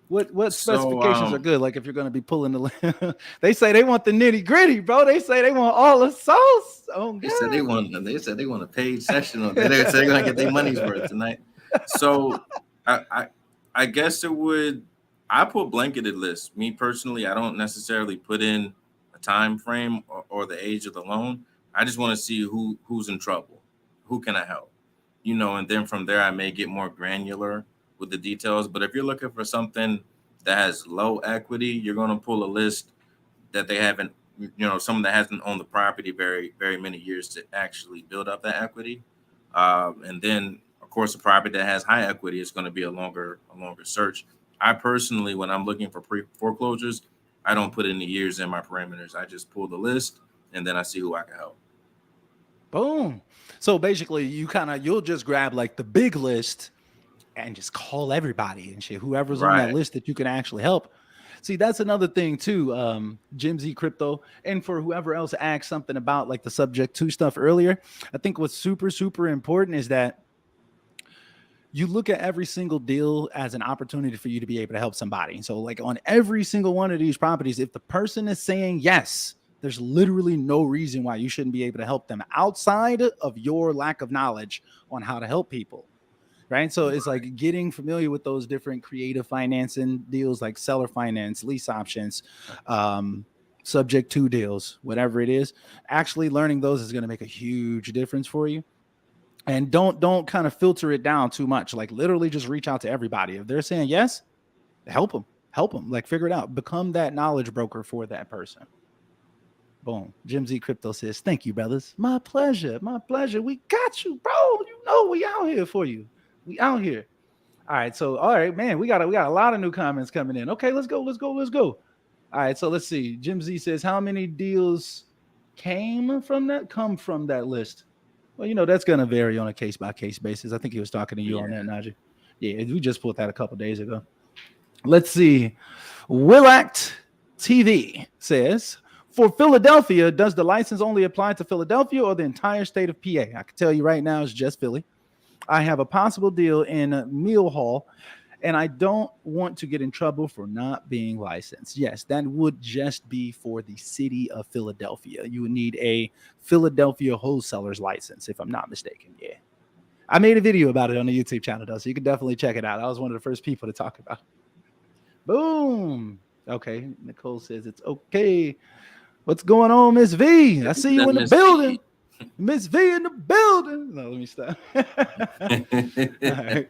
What specifications are good? Like if you're going to be pulling the, they say they want the nitty gritty, bro. They say they want all the sauce. Oh, they said they want a paid session on that. They said they're going to get their money's worth tonight. So I guess it would. I put blanketed lists. Me personally, I don't necessarily put in a time frame or the age of the loan. I just want to see who's in trouble, who can I help, and then from there I may get more granular with the details. But if you're looking for something that has low equity, you're going to pull a list that they haven't, someone that hasn't owned the property very, very many years to actually build up that equity. And then, of course, a property that has high equity is going to be a longer search. I personally, when I'm looking for pre foreclosures, I don't put any years in my parameters. I just pull the list and then I see who I can help. Boom. So basically, you'll just grab like the big list and just call everybody and shit, whoever's on that Right. list that you can actually help. See, that's another thing too, Jim Z Crypto, and for whoever else asked something about like the subject to stuff earlier. I think what's super super important is that you look at every single deal as an opportunity for you to be able to help somebody. So, like on every single one of these properties, if the person is saying yes, there's literally no reason why you shouldn't be able to help them outside of your lack of knowledge on how to help people. Right. So it's Right. like getting familiar with those different creative financing deals like seller finance, lease options, um, subject to deals, whatever it is. Actually learning those is going to make a huge difference for you. And don't kind of filter it down too much. Like literally just reach out to everybody. If they're saying yes, help them, like figure it out, become that knowledge broker for that person. Boom. Jim Z Crypto says, thank you, brothers. My pleasure. My pleasure. We got you, bro. You know we out here for you. We out here. All right. So, all right, man, we got a lot of new comments coming in. Okay, let's go. Let's go. Let's go. All right. So let's see. Jim Z says, how many deals come from that list? Well, that's going to vary on a case by case basis. I think he was talking to you on Yeah. that, Najee. Yeah, we just pulled that a couple days ago. Let's see. Willact TV says, for Philadelphia, does the license only apply to Philadelphia or the entire state of PA? I can tell you right now, it's just Philly. I have a possible deal in Mill Hall, and I don't want to get in trouble for not being licensed. Yes, that would just be for the city of Philadelphia. You would need a Philadelphia wholesaler's license, if I'm not mistaken. Yeah. I made a video about it on the YouTube channel, though, so you can definitely check it out. I was one of the first people to talk about it. Boom. Okay. Nicole says it's okay. What's going on, Miss V? I see you That in the Miss building. V. Miss V in the building. No, let me stop. All right.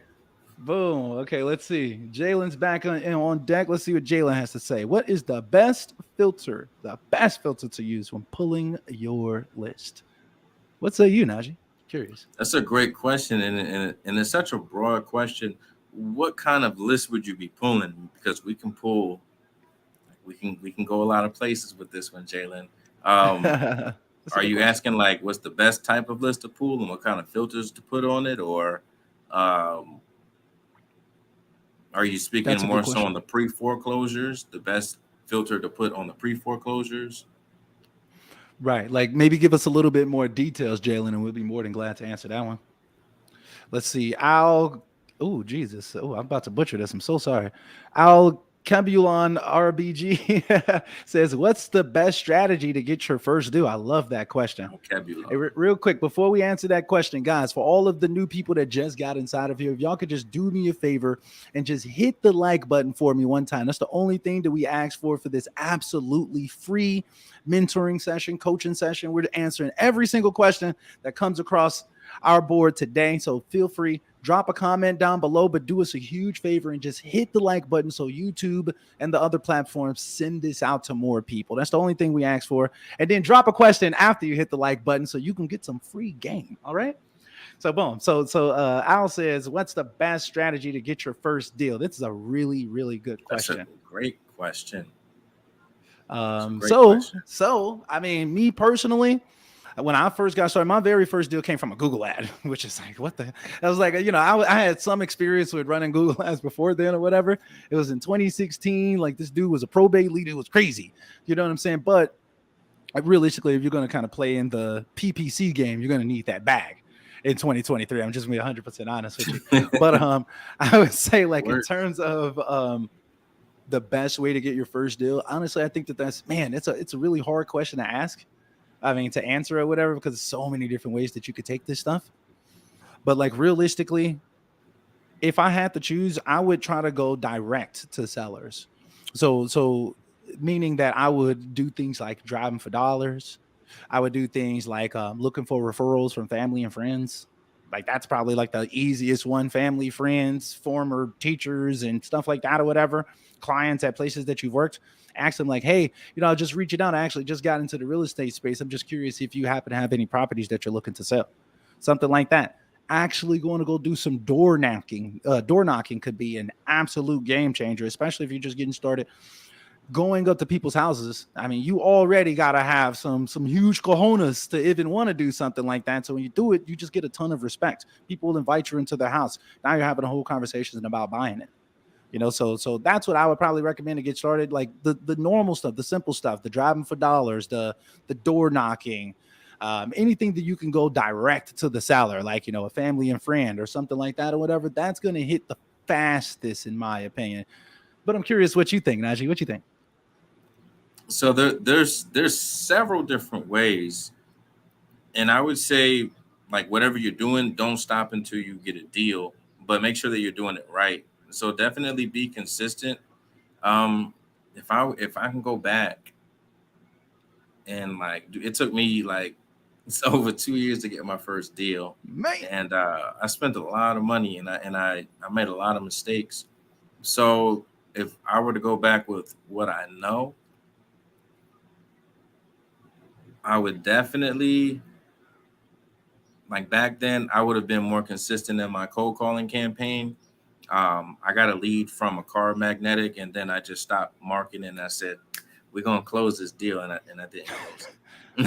Boom. Okay, let's see. Jalen's back on deck. Let's see what Jalen has to say. What is the best filter? The best filter to use when pulling your list? What say you, Najee? Curious. That's a great question, and it's such a broad question. What kind of list would you be pulling? Because we can go a lot of places with this one, Jalen. Um, That's a are good you question. asking like what's the best type of list to pull and what kind of filters to put on it, or um, are you speaking That's a good more so on question. the pre foreclosures? The best filter to put on the pre foreclosures? Right. Like maybe give us a little bit more details, Jalen, and we'll be more than glad to answer that one. Let's see. Oh, Jesus. Oh, I'm about to butcher this. I'm so sorry. Al Cabulon RBG says, what's the best strategy to get your first due? I love that question. Hey, Vocabulary. real quick, before we answer that question, guys, for all of the new people that just got inside of here, if y'all could just do me a favor and just hit the like button for me one time. That's the only thing that we ask for this absolutely free mentoring session, coaching session. We're answering every single question that comes across our board today. So feel free, drop a comment down below, but do us a huge favor and just hit the like button so YouTube and the other platforms send this out to more people. That's the only thing we ask for. And then drop a question after you hit the like button so you can get some free game. All right. So boom. So Al says, what's the best strategy to get your first deal? This is a really, really good That's a question. great question. It's a Um, great so question. so I mean, me personally, when I first got started, my very first deal came from a Google ad, which is like, what the? I was like, I had some experience with running Google ads before then or whatever. It was in 2016. Like this dude was a probate lead. It was crazy. You know what I'm saying? But realistically, if you're going to kind of play in the PPC game, you're going to need that bag in 2023. I'm just going to be 100% honest with you. But I would say like in Works. terms of the best way to get your first deal, honestly, I think that's man, it's a really hard question to ask. I mean, to answer or whatever, because there's so many different ways that you could take this stuff. But like realistically, if I had to choose, I would try to go direct to sellers. So meaning that I would do things like driving for dollars. I would do things like looking for referrals from family and friends. Like that's probably like the easiest one. Family, friends, former teachers, and stuff like that, or whatever. Clients at places that you've worked. Ask them like, hey, I'll just reach it out. I actually just got into the real estate space. I'm just curious if you happen to have any properties that you're looking to sell, something like that. Actually, going to go do some door knocking. Door knocking could be an absolute game changer, especially if you're just getting started going up to people's houses. I mean, you already gotta have some huge cojones to even want to do something like that. So when you do it, you just get a ton of respect. People will invite you into their house. Now you're having a whole conversation about buying it. So that's what I would probably recommend to get started. Like the normal stuff, the simple stuff, the driving for dollars, the door knocking, anything that you can go direct to the seller, like a family and friend or something like that or whatever. That's gonna hit the fastest, in my opinion. But I'm curious what you think, Najee. What you think? So there's several different ways, and I would say like whatever you're doing, don't stop until you get a deal, but make sure that you're doing it right. So definitely be consistent. Um, if I can go back and like it took me like it's over 2 years to get my first deal, Man. and I spent a lot of money and I made a lot of mistakes. So if I were to go back with what I know, I would definitely like back then I would have been more consistent in my cold calling campaign. I got a lead from a car magnetic, and then I just stopped marketing. And I said, "We're gonna close this deal," and I didn't close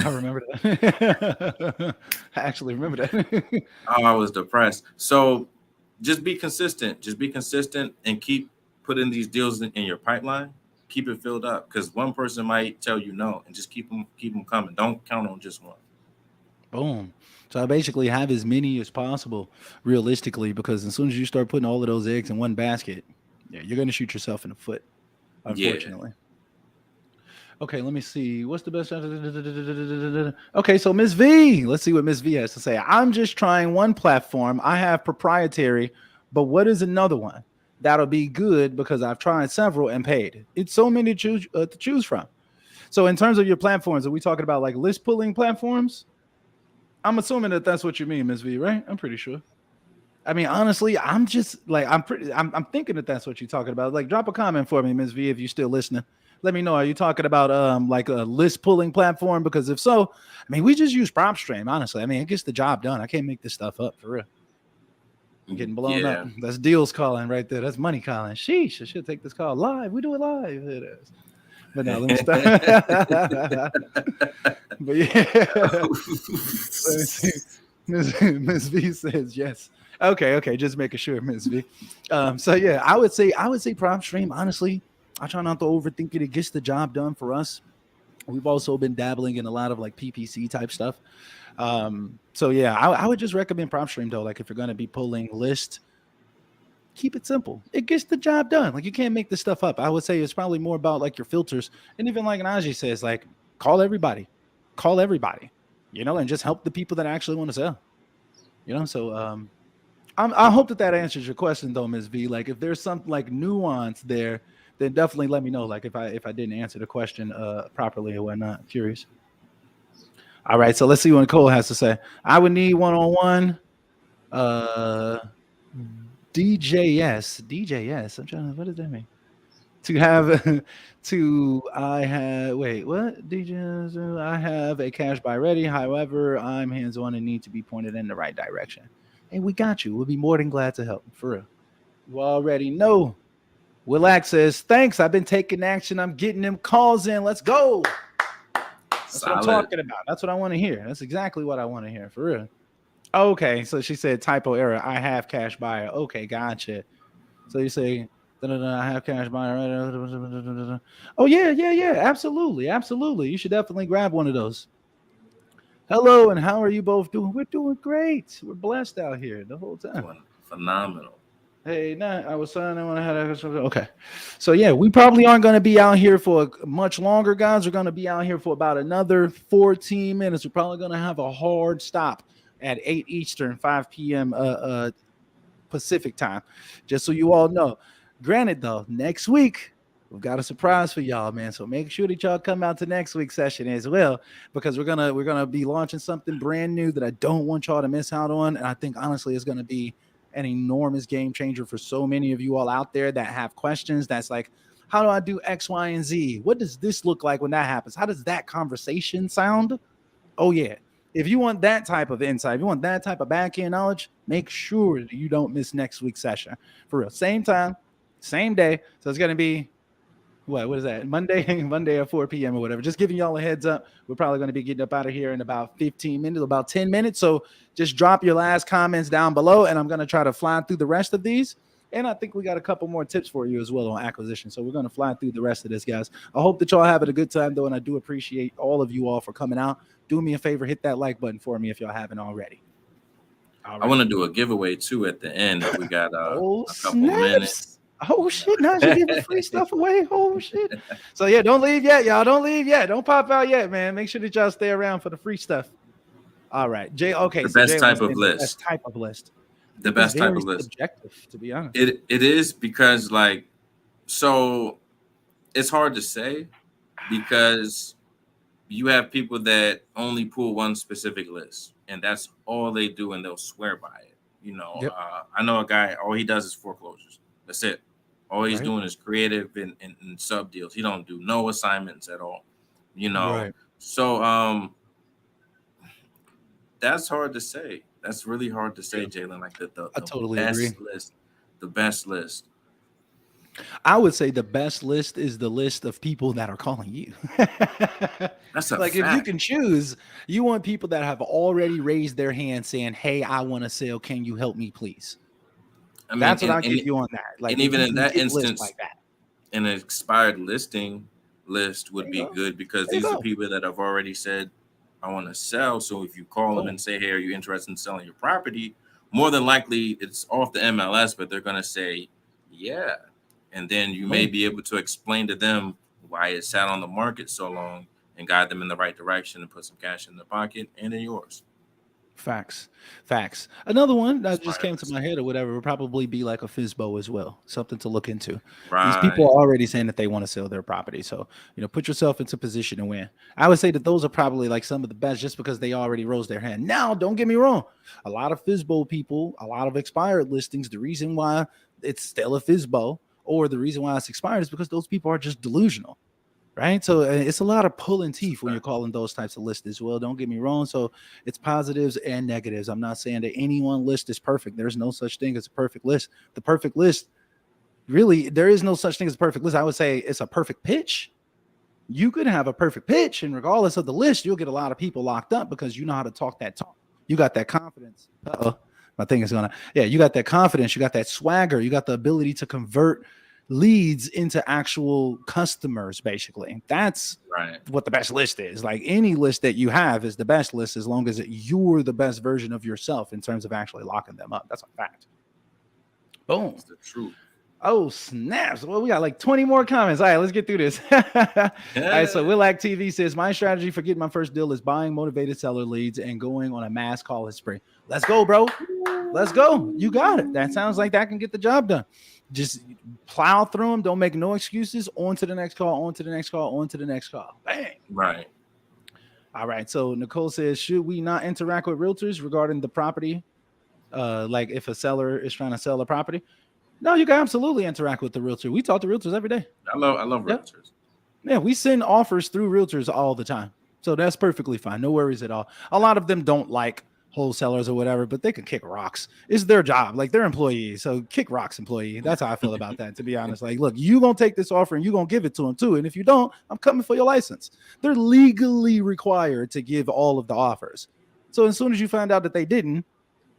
I it. remember that. I actually remember that. Oh, I was depressed. So just be consistent. Just be consistent and keep putting these deals in your pipeline. Keep it filled up because one person might tell you no, and just keep them coming. Don't count on just one. Boom. So I basically have as many as possible, realistically, because as soon as you start putting all of those eggs in one basket, yeah, you're going to shoot yourself in the foot, Yeah. unfortunately. Okay, let me see. What's the best? Okay, so Miss V, let's see what Miss V has to say. I'm just trying one platform. I have proprietary, but what is another one that'll be good because I've tried several and paid? It's so many to choose from. So, in terms of your platforms, are we talking about like list pulling platforms? I'm assuming that that's what you mean, Miss V, right? I'm pretty sure. I mean, honestly, I'm just like I'm thinking that that's what you're talking about. Like, drop a comment for me, Miss V, if you're still listening. Let me know. Are you talking about like a list pulling platform? Because if so, I mean, we just use PropStream. Honestly, I mean, it gets the job done. I can't make this stuff up for real. I'm getting blown up. Yeah. That's deals calling right there. That's money calling. Sheesh, I should take this call live. We do it live. It is. But no, let me stop. But yeah, let me see. Miss V says yes. Okay, okay, just making sure, Miss V. So yeah, I would say prop stream. Honestly, I try not to overthink it. It gets the job done for us. We've also been dabbling in a lot of like PPC type stuff. So yeah, I would just recommend prop stream though. Like if you're going to be pulling list, keep it simple. It gets the job done. Like you can't make this stuff up. I would say it's probably more about like your filters, and even like Najee says, like call everybody, and just help the people that actually want to sell. So I hope that answers your question though, Ms. V. Like if there's something like nuance there, then definitely let me know. Like if I didn't answer the question properly or whatnot. Curious. All right, so let's see what Nicole has to say. I would need one on one. Uh, DJS, DJS. I'm trying to. What does that mean? To have to I have wait what DJs? I have a cash buy ready. However, I'm hands on and need to be pointed in the right direction. Hey, we got you. We'll be more than glad to help. For real. You already know. Willax says, thanks. I've been taking action. I'm getting them calls in. Let's go. That's what I'm Solid. talking about. That's what I want to hear. That's exactly what I want to hear. For real. Okay. So she said typo error. I have cash buyer. Okay. Gotcha. So you say, I have cash buyer. Right? Oh, yeah. Yeah. Yeah. Absolutely. Absolutely. You should definitely grab one of those. Hello. And how are you both doing? We're doing great. We're blessed out here the whole time. Doing phenomenal. Hey, nah, I was saying I want to have okay. So yeah, we probably aren't going to be out here for much longer, guys. We're going to be out here for about another 14 minutes. We're probably going to have a hard stop at 8 Eastern, 5 p.m. Pacific time, just so you all know. Granted, though, next week we've got a surprise for y'all, man. So make sure that y'all come out to next week's session as well, because we're gonna be launching something brand new that I don't want y'all to miss out on. And I think honestly it's gonna be an enormous game changer for so many of you all out there that have questions. That's like, how do I do X, Y, and Z? What does this look like when that happens? How does that conversation sound? Oh yeah. If you want that type of insight, if you want that type of back end knowledge, make sure that you don't miss next week's session. For real. Same time, same day. So it's gonna be what is that? Monday at 4 p.m. or whatever. Just giving y'all a heads up. We're probably going to be getting up out of here in about 15 minutes, about 10 minutes. So just drop your last comments down below, and I'm going to try to fly through the rest of these. And I think we got a couple more tips for you as well on acquisition. So we're going to fly through the rest of this, guys. I hope that y'all having a good time, though, and I do appreciate all of you all for coming out. Do me a favor, hit that like button for me if y'all haven't already. I want to do a giveaway too at the end. We got a couple snaps. minutes. Oh shit! Now you're giving free stuff away. Oh shit! So yeah, don't leave yet, y'all. Don't leave yet. Don't pop out yet, man. Make sure that y'all stay around for the free stuff. All right, Jay. Okay, the best type of list. The best type of list. The best type of list. Subjective, to be honest. It is because so it's hard to say because you have people that only pull one specific list and that's all they do and they'll swear by it. Yep. I know a guy. All he does is foreclosures. That's it. All he's doing is creative and sub deals. He don't do no assignments at all, Right. So that's hard to say. That's really hard to say, Jalen. Like the I totally best agree. list. The best list. I would say the best list is the list of people that are calling you. That's a like fact. If you can choose, you want people that have already raised their hand saying, "Hey, I want to sell. Can you help me, please?" I mean, that's what I'll give you on that. Like, and even in that instance, like that, an expired listing list would be good because these are people that have already said, I want to sell. So if you call them and say, hey, are you interested in selling your property? More than likely it's off the MLS, but they're going to say, yeah. And then you may be able to explain to them why it sat on the market so long and guide them in the right direction and put some cash in their pocket and in yours. Facts. Another one that just came to my head or whatever would probably be like a FSBO as well. Something to look into. Right. These people are already saying that they want to sell their property. So, put yourself into position to win. I would say that those are probably like some of the best just because they already rose their hand. Now, don't get me wrong. A lot of FSBO people, a lot of expired listings, the reason why it's still a FSBO or the reason why it's expired is because those people are just delusional. Right. So it's a lot of pulling teeth when you're calling those types of lists as well. Don't get me wrong. So it's positives and negatives. I'm not saying that any one list is perfect. There's no such thing as a perfect list. The perfect list, really, there is no such thing as a perfect list. I would say it's a perfect pitch. You could have a perfect pitch, and regardless of the list, you'll get a lot of people locked up because you know how to talk that talk. You got that confidence. My thing is you got that confidence. You got that swagger. You got the ability to convert leads into actual customers. Basically, that's what the best list is. Like any list that you have is the best list as long as you're the best version of yourself in terms of actually locking them up. That's a fact. Boom. That's the truth. Oh, snaps. Well, we got like 20 more comments. All right, let's get through this. All right, so Willac TV says, my strategy for getting my first deal is buying motivated seller leads and going on a mass call spree. Let's go, bro. Let's go. You got it. That sounds like that can get the job done. Just plow through them. Don't make no excuses. On to the next call, on to the next call, on to the next call. Bang. Right. All right. So Nicole says, should we not interact with realtors regarding the property? Like if a seller is trying to sell a property? No, you can absolutely interact with the realtor. We talk to realtors every day. I love realtors. Yeah, we send offers through realtors all the time. So that's perfectly fine. No worries at all. A lot of them don't like wholesalers or whatever, but they can kick rocks. It's their job, like they're employees. So kick rocks, employee. That's how I feel about that, to be honest. Like, look, you gonna take this offer and you gonna give it to them too. And if you don't, I'm coming for your license. They're legally required to give all of the offers. So as soon as you find out that they didn't,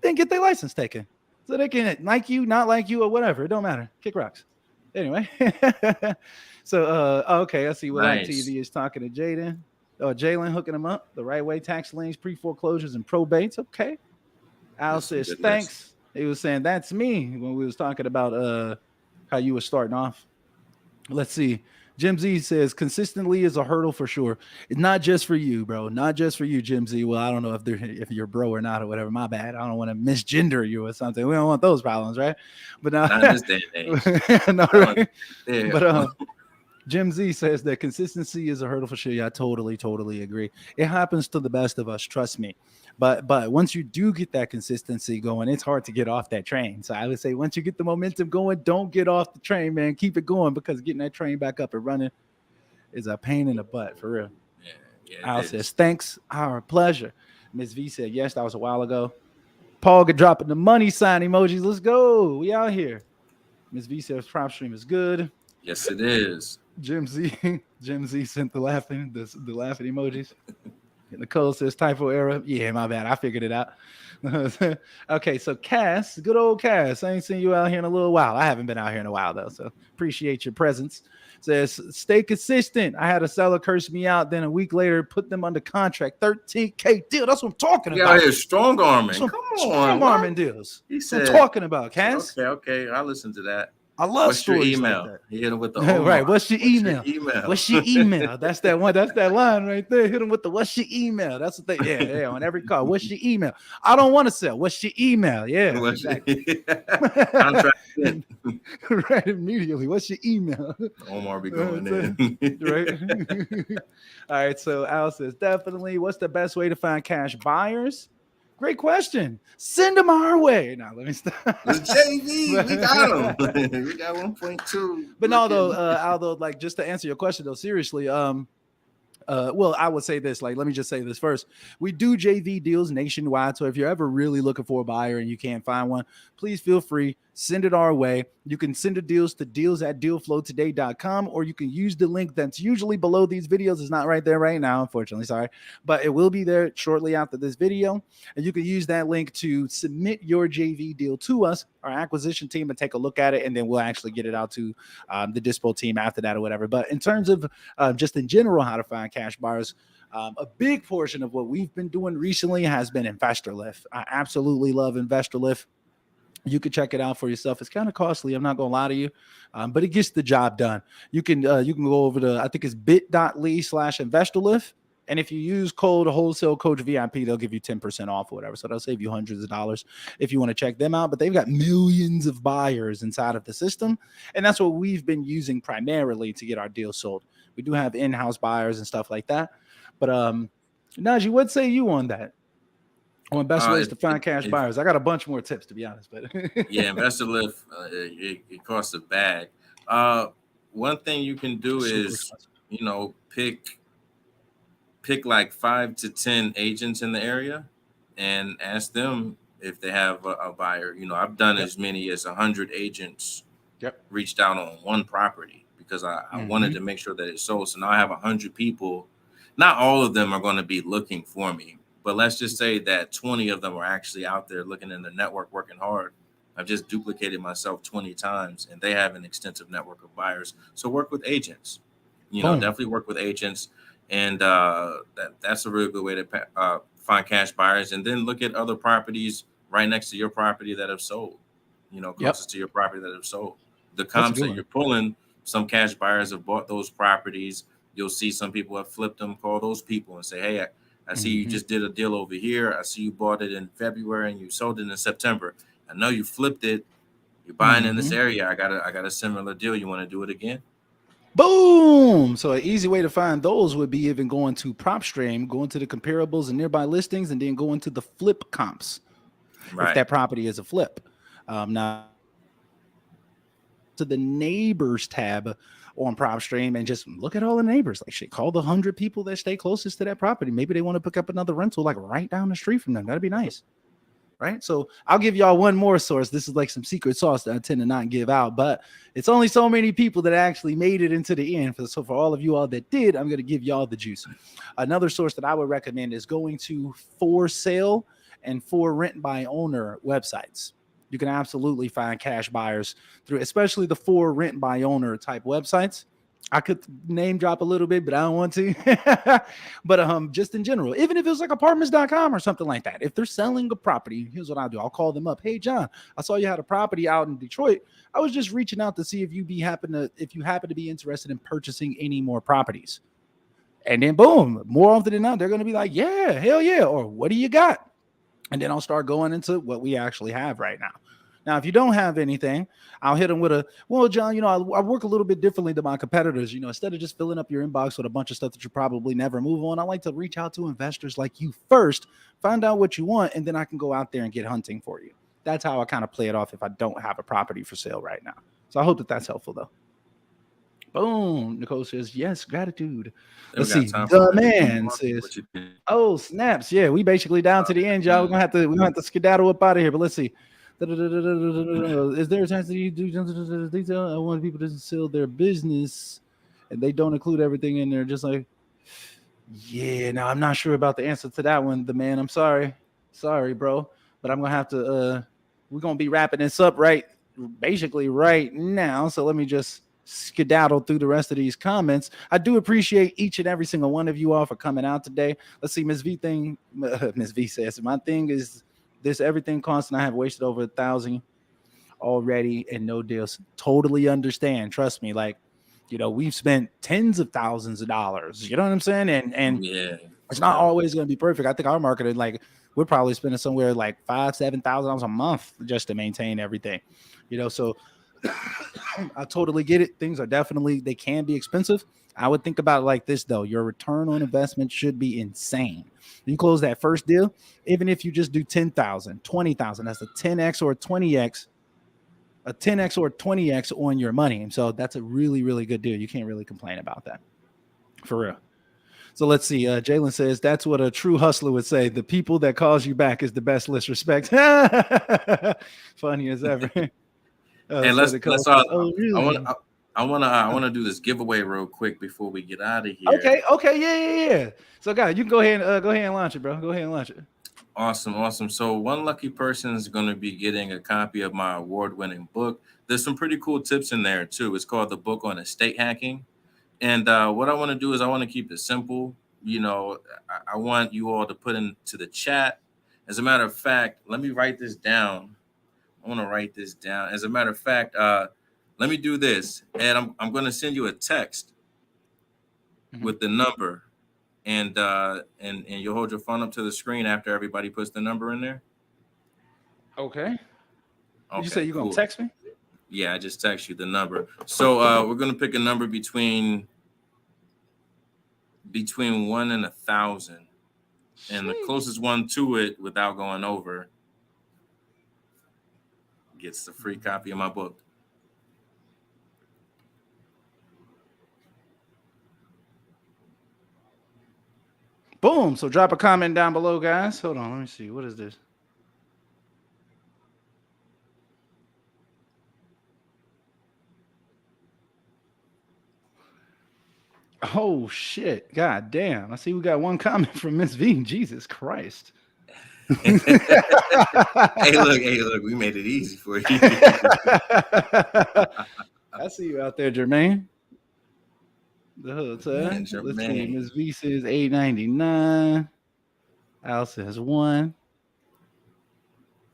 then get their license taken. So they can like you, not like you, or whatever. It don't matter. Kick rocks. Anyway. So okay, I see what TV is talking to Jaden. Jalen hooking them up the right way, tax liens, pre-foreclosures, and probates. Okay. Al says, thanks. He was saying, that's me when we was talking about how you were starting off. Let's see. Jim Z says, consistently is a hurdle for sure. It's not just for you, bro. Not just for you, Jim Z. Well, I don't know if you're bro or not or whatever. My bad. I don't want to misgender you or something. We don't want those problems, right? But not in this day and age. No, right? Yeah. Jim Z says that consistency is a hurdle for sure. Yeah, I totally agree. It happens to the best of us, trust me. But once you do get that consistency going, it's hard to get off that train. So I would say once you get the momentum going, don't get off the train, man. Keep it going because getting that train back up and running is a pain in the butt for real. Yeah, yeah, it Al says, is. thanks, our pleasure. Miss V said, yes, that was a while ago. Paul get dropping the money sign emojis. Let's go. We out here. Miss V says prop stream is good. Yes, it is. Jim Z, Jim Z sent the laughing emojis. Nicole says typo error. Yeah, my bad. I figured it out. Okay, so Cass, good old Cass. I ain't seen you out here in a little while. I haven't been out here in a while though, so appreciate your presence. Says stay consistent. I had a seller curse me out, then a week later put them under contract. 13K deal. That's what I'm talking You out about. here strong arming. Some Come on. strong arming deals. He That's what said, I'm talking about, Cass. okay. I'll listen to that. I love What's your stories like email? that. He hit him with the Right. What's your email? email? What's your email? That's that one. That's that line right there. Hit them with the what's your email? That's what they yeah, on every call. What's your email? I don't want to sell. What's your email? Yeah, What's exactly. contract in. Right immediately. What's your email? Omar be going in. Right. All right. So Al says definitely. What's the best way to find cash buyers? Great question. Send them our way. Now let me stop. It's JV. We got him. We got 1.2. But no, though, Aldo, like just to answer your question though, seriously, well, I would say this, like, let me just say this first. We do JV deals nationwide. So if you're ever really looking for a buyer and you can't find one, please feel free, send it our way. You can send the deals to deals@dealflowtoday.com, or you can use the link that's usually below these videos. It's not right there right now, unfortunately, sorry, but it will be there shortly after this video. And you can use that link to submit your JV deal to us, our acquisition team, and take a look at it. And then we'll actually get it out to the dispo team after that or whatever. But in terms of just in general, how to find cash buyers, a big portion of what we've been doing recently has been Investor Lift. I absolutely love Investor Lift. You can check it out for yourself. It's kind of costly. I'm not going to lie to you, but it gets the job done. You can go over to, I think it's bit.ly/investorlift. And if you use code Wholesale Coach VIP, they'll give you 10% off or whatever. So they'll save you hundreds of dollars if you want to check them out. But they've got millions of buyers inside of the system. And that's what we've been using primarily to get our deals sold. We do have in-house buyers and stuff like that. But Najee, what say you on that? On best ways to find cash buyers. I got a bunch more tips, to be honest. But yeah, Investor Lift, it costs a bag. One thing you can do is, pick like 5 to 10 agents in the area and ask them if they have a buyer. I've done as many as 100 agents reached out on one property because I wanted to make sure that it sold. So now I have 100 people. Not all of them are going to be looking for me, but let's just say that 20 of them are actually out there looking in the network, working hard. I've just duplicated myself 20 times, and they have an extensive network of buyers. So work with agents. Definitely work with agents, and that's a really good way to find cash buyers. And then look at other properties right next to your property that have sold. Closest to your property that have sold. The comps that you're pulling, some cash buyers have bought those properties. You'll see some people have flipped them. Call those people and say, hey, I see you just did a deal over here. I see you bought it in February and you sold it in September. I know you flipped it. You're buying in this area. I got a similar deal. You want to do it again? Boom. So an easy way to find those would be even going to PropStream, going to the comparables and nearby listings, and then going to the flip comps. Right. If that property is a flip. Now to the neighbors tab on PropStream and just look at all the neighbors. Like, shit, call the 100 people that stay closest to that property. Maybe they want to pick up another rental like right down the street from them. That'd be nice. Right. So I'll give y'all one more source. This is like some secret sauce that I tend to not give out, but it's only so many people that actually made it into the end. So for all of you all that did, I'm going to give y'all the juice. Another source that I would recommend is going to for sale and for rent by owner websites. You can absolutely find cash buyers through, especially the for rent by owner type websites. I could name drop a little bit, but I don't want to. But just in general, even if it was like apartments.com or something like that, if they're selling a property, here's what I'll do. I'll call them up. Hey, John, I saw you had a property out in Detroit. I was just reaching out to see if you happen to be interested in purchasing any more properties. And then boom, more often than not, they're going to be like, yeah, hell yeah. Or what do you got? And then I'll start going into what we actually have right now. Now, if you don't have anything, I'll hit them with a, well, John, I work a little bit differently than my competitors. Instead of just filling up your inbox with a bunch of stuff that you probably never move on, I like to reach out to investors like you first, find out what you want, and then I can go out there and get hunting for you. That's how I kind of play it off if I don't have a property for sale right now. So I hope that that's helpful, though. Boom. Nicole says, yes, gratitude. Let's see. The man says, oh, snaps. Yeah, we basically down to the end, y'all. We're gonna have to skedaddle up out of here. But let's see. Is there a chance that you do detail? I want people to sell their business and they don't include everything in there, just like, yeah. Now I'm not sure about the answer to that one, the man. I'm sorry, bro. But I'm gonna have to we're gonna be wrapping this up basically right now. So let me just skedaddle through the rest of these comments. I do appreciate each and every single one of you all for coming out today. Let's see, Miss V says, my thing is this everything costs, and I have wasted over 1,000 already and no deals. Totally understand. Trust me. Like, we've spent tens of thousands of dollars. You know what I'm saying? And yeah, it's not always going to be perfect. I think our marketing, we're probably spending somewhere like $5,000-7,000 a month just to maintain everything. So I totally get it. Things are they can be expensive. I would think about it like this, though. Your return on investment should be insane. You close that first deal, even if you just do 10,000, 20,000, that's a 10x or a 20x, on your money. And so that's a really, really good deal. You can't really complain about that, for real. So let's see. Jalen says that's what a true hustler would say. The people that calls you back is the best. List respect. Funny as ever. And let's really? I want to do this giveaway real quick before we get out of here. Okay, yeah. So, guys, you can go ahead and launch it, bro. Go ahead and launch it. Awesome. So, one lucky person is going to be getting a copy of my award-winning book. There's some pretty cool tips in there too. It's called The Book on Estate Hacking, and what I want to do is I want to keep it simple. I want you all to put into the chat. As a matter of fact, let me write this down. I want to write this down. As a matter of fact, let me do this, and I'm going to send you a text with the number, and you'll hold your phone up to the screen after everybody puts the number in there. Okay. You say you're going to text me? Yeah, I just text you the number. So we're going to pick a number between 1 and 1,000, and the closest one to it without going over gets the free copy of my book. Boom. So drop a comment down below, guys. Hold on. Let me see. What is this? Oh, shit. God damn. I see we got one comment from Miss V. Jesus Christ. Hey, look, we made it easy for you. I see you out there, Jermaine. The hotel. Let's see. Miss V says $8.99. Al says 1.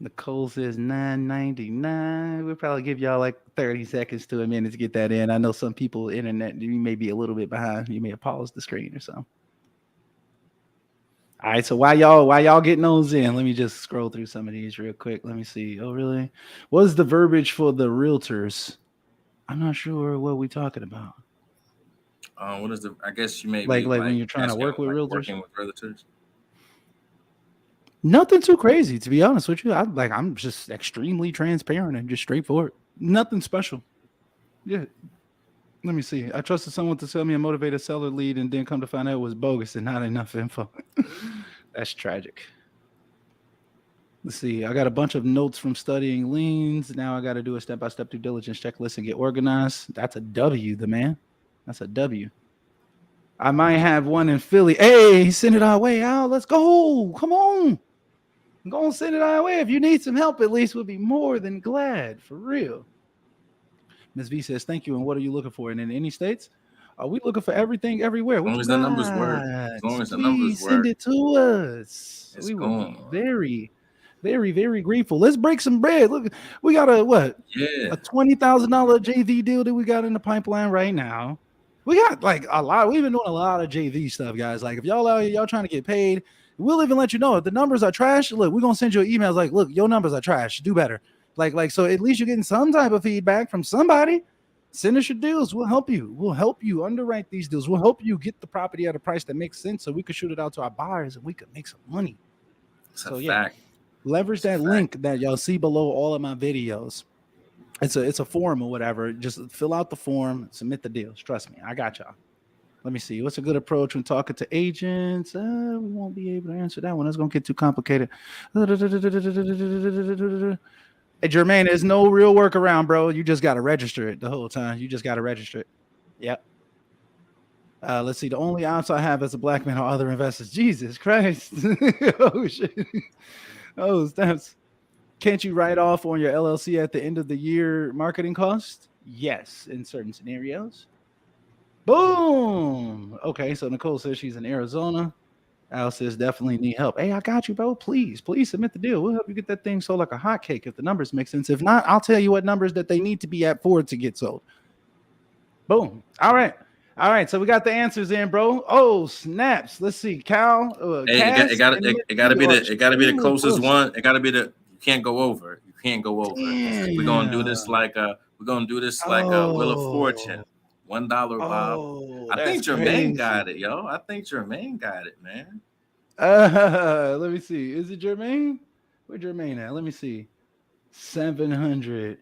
Nicole says $9.99. We'll probably give y'all like 30 seconds to a minute to get that in. I know some people internet, you may be a little bit behind. You may have paused the screen or something. All right, so while y'all getting those in, let me just scroll through some of these real quick. Let me see. Oh, really? What is the verbiage for the realtors? I'm not sure what we're talking about. What is the? I guess you may like when you're trying to work with realtors. Working with realtors. Nothing too crazy, to be honest with you. I'm just extremely transparent and just straightforward. Nothing special. Yeah. Let me see. I trusted someone to sell me a motivated seller lead and then come to find out it was bogus and not enough info. That's tragic. Let's see. I got a bunch of notes from studying liens. Now I got to do a step-by-step due diligence checklist and get organized. That's a W, the man. That's a W. I might have one in Philly. Hey, send it our way, Al. Let's go. Come on. Go and send it our way. If you need some help, at least we'll be more than glad. For real. Ms. V says, thank you. And what are you looking for? And in any states? Are we looking for everything everywhere? As long as the numbers work. As long as the numbers work. Send it to us. We will be very, very, very grateful. Let's break some bread. Look, we got a $20,000 JV deal that we got in the pipeline right now. We got like a lot. We've been doing a lot of JV stuff, guys. Like if y'all out here, y'all trying to get paid, we'll even let you know if the numbers are trash. Look, we're gonna send you an email like, look, your numbers are trash. Do better. Like so at least you're getting some type of feedback from somebody. Send us your deals. We'll help you. We'll help you underwrite these deals. We'll help you get the property at a price that makes sense so we can shoot it out to our buyers and we could make some money. It's a So yeah, fact. leverage It's a that fact. link that y'all see below all of my videos. It's a form or whatever. Just fill out the form, submit the deals. Trust me, I got y'all. Let me see. What's a good approach when talking to agents? We won't be able to answer that one. That's gonna get too complicated. Hey, Jermaine, there's no real workaround, bro. You just gotta register it the whole time. You just gotta register it. Yep. Let's see. The only ops I have as a black man are other investors. Jesus Christ. Oh shit. Oh, snaps. Can't you write off on your LLC at the end of the year marketing cost? Yes, in certain scenarios. Boom. Okay, so Nicole says she's in Arizona. Al says definitely need help. Hey, I got you, bro. Please submit the deal. We'll help you get that thing sold like a hotcake if the numbers make sense. If not, I'll tell you what numbers that they need to be at for it to get sold. Boom. All right. All right. So we got the answers in, bro. Oh, snaps. Let's see. Cal, Hey, Cass, it gotta be the closest close. one. It gotta be the you can't go over. You can't go over. We're gonna do this Damn. like a Wheel of Fortune. Oh, $1, Bob. oh, I think that's Jermaine crazy. got it, yo. I think Jermaine got it, man. Let me see. Is it Jermaine? Where Jermaine at? Let me see. 700.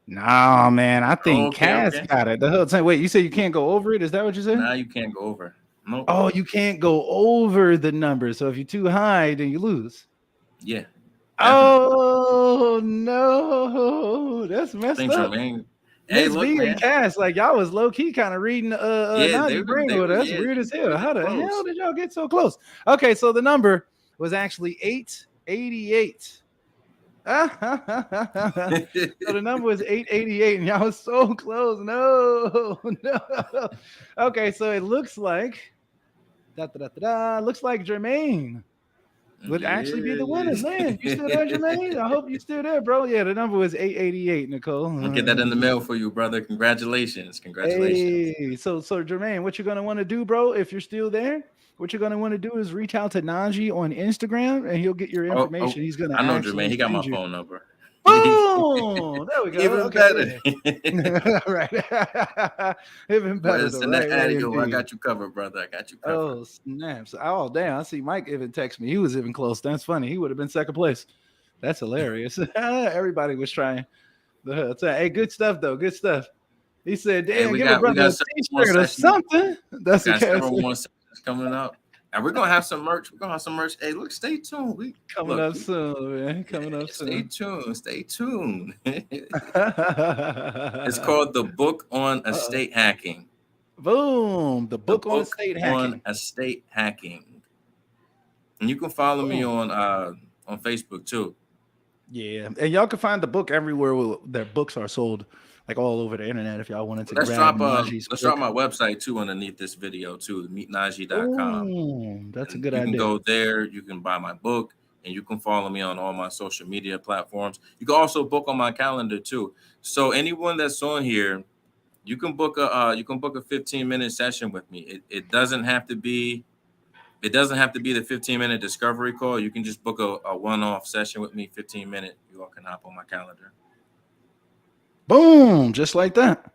Nah, man. I think Okay, Cass okay. got it the whole time. Wait, you say you can't go over it? Is that what you said? Now you can't go over. Nope. Oh, you can't go over the number. So if you're too high, then you lose. Yeah, definitely. Oh no, that's I messed think up. Jermaine. Hey, Miss look, V and man. Cass, like y'all was low key kind of reading Yeah, Najee brain with us. yeah, Weird as they hell. really How the hell close. did y'all get so close? Okay, so the number was actually 888. So the number was 888, and y'all was so close. No, no. Okay, so it looks like looks like Jermaine would actually be the winner. Yeah. Man, you still there, Jermaine? I hope you still there, bro. Yeah, the number was 888, Nicole. I'll get that in the mail for you, brother. Congratulations. Congratulations. Hey, so Jermaine, what you're gonna want to do, bro, if you're still there, what you're gonna want to do is reach out to Najee on Instagram, and he'll get your Oh, information. He's gonna I know Jermaine. actually He got my send you. phone number. Boom! There we go. Even Okay, better. yeah. Right. Even better the Send that right way ad, yo. I indeed. got you covered, brother. I got you covered. Oh snaps! Oh damn! I see Mike even text me. He was even close. That's funny. He would have been second place. That's hilarious. Everybody was trying. Hey, good stuff though. Good stuff. He said, Hey, "Damn, give a we brother got a several more t-shirt or sessions. something." We That's the got case. several more sessions coming up. And we're gonna have some merch. We're gonna have some merch. Hey, look, stay tuned. Coming up soon, man. Coming up Stay soon. tuned. Stay tuned. It's Uh-oh. called The Book on Estate Hacking. Boom! The The book on Book estate on hacking. Estate Hacking. And you can follow me Boom. on Facebook too. Yeah, and y'all can find the book everywhere their books are sold, like all over the internet. If y'all wanted to grab Najee's Let's drop book. my website too underneath this video too, meetnaji.com. Oh, that's a And good you can idea. go there, you can buy my book, and you can follow me on all my social media platforms. You can also book on my calendar too. So anyone that's on here, you can book a 15-minute session with me. It doesn't have to be the 15-minute discovery call. You can just book a one-off session with me, 15-minute. You all can hop on my calendar. Boom, just like that.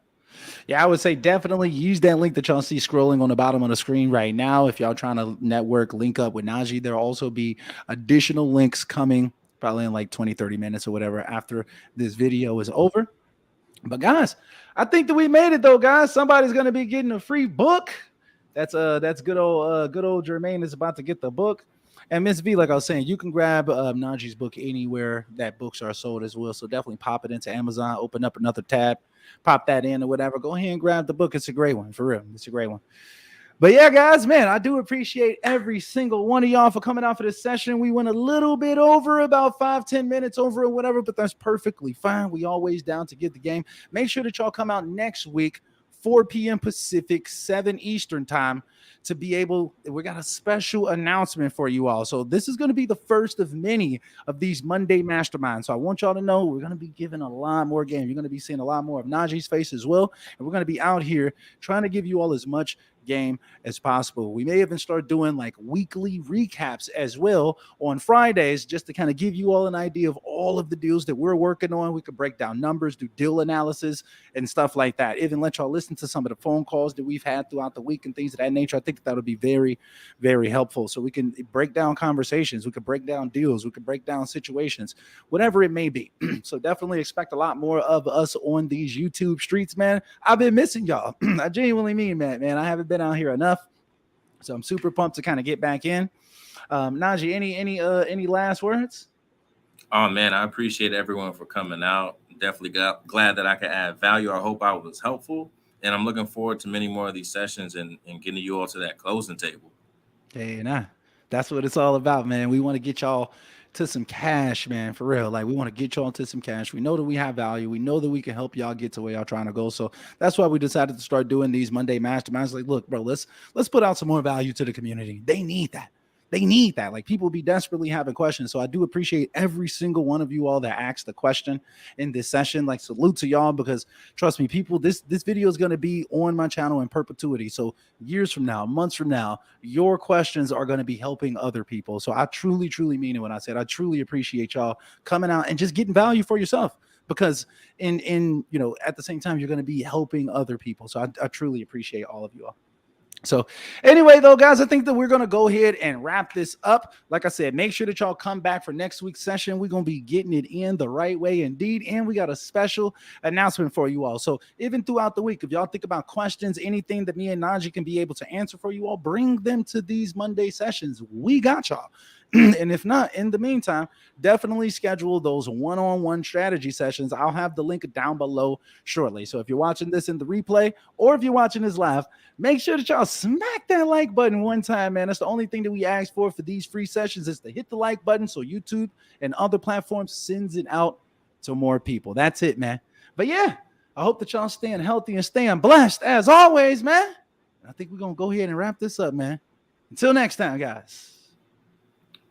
Yeah, I would say definitely use that link that y'all see scrolling on the bottom of the screen right now. If y'all trying to network, link up with Najee, there'll also be additional links coming probably in like 20, 30 minutes or whatever after this video is over. But guys, I think that we made it though, guys. Somebody's gonna be getting a free book. That's good old Jermaine is about to get the book. And Miss V, like I was saying, you can grab Najee's book anywhere that books are sold as well. So definitely pop it into Amazon, open up another tab, pop that in or whatever. Go ahead and grab the book. It's a great one, for real. It's a great one. But yeah, guys, man, I do appreciate every single one of y'all for coming out for this session. We went a little bit over, about 5-10 minutes over or whatever, but that's perfectly fine. We always down to get the game. Make sure that y'all come out next week, 4 p.m. Pacific, 7 Eastern time, to be able, we got a special announcement for you all. So this is going to be the first of many of these Monday masterminds. So I want y'all to know we're going to be giving a lot more game. You're going to be seeing a lot more of Najee's face as well. And we're going to be out here trying to give you all as much game as possible. We may even start doing like weekly recaps as well on Fridays, just to kind of give you all an idea of all of the deals that we're working on. We could break down numbers, do deal analysis, and stuff like that. Even let y'all listen to some of the phone calls that we've had throughout the week and things of that nature. I think that would be very, very helpful. So we can break down conversations, we could break down deals, we could break down situations, whatever it may be. So definitely expect a lot more of us on these YouTube streets, man. I've been missing y'all. I genuinely mean that, man. I haven't been out here enough. So I'm super pumped to kind of get back in. Najee, any last words? Oh man, I appreciate everyone for coming out. Definitely glad that I could add value. I hope I was helpful, and I'm looking forward to many more of these sessions and getting you all to that closing table. Hey, nah, that's what it's all about, man. We want to get y'all to some cash, man, for real. Like we want to get y'all to some cash. We know that we have value. We know that we can help y'all get to where y'all trying to go. So that's why we decided to start doing these Monday masterminds. Like, look, bro, let's put out some more value to the community. They need that. They need that. Like people be desperately having questions. So I do appreciate every single one of you all that asked the question in this session. Like salute to y'all, because trust me, people, this video is going to be on my channel in perpetuity. So years from now, months from now, your questions are going to be helping other people. So I truly, truly mean it when I said I truly appreciate y'all coming out and just getting value for yourself. Because in at the same time, you're going to be helping other people. So I truly appreciate all of you all. So anyway, though, guys, I think that we're going to go ahead and wrap this up. Like I said, make sure that y'all come back for next week's session. We're going to be getting it in the right way indeed. And we got a special announcement for you all. So even throughout the week, if y'all think about questions, anything that me and Najee can be able to answer for you all, bring them to these Monday sessions. We got y'all. And if not, in the meantime, definitely schedule those one-on-one strategy sessions. I'll have the link down below shortly. So if you're watching this in the replay or if you're watching this live, make sure that y'all smack that like button one time, man. That's the only thing that we ask for these free sessions is to hit the like button so YouTube and other platforms sends it out to more people. That's it, man. But yeah, I hope that y'all staying healthy and staying blessed as always, man. I think we're going to go ahead and wrap this up, man. Until next time, guys.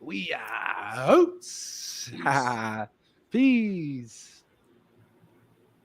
We are out. Peace.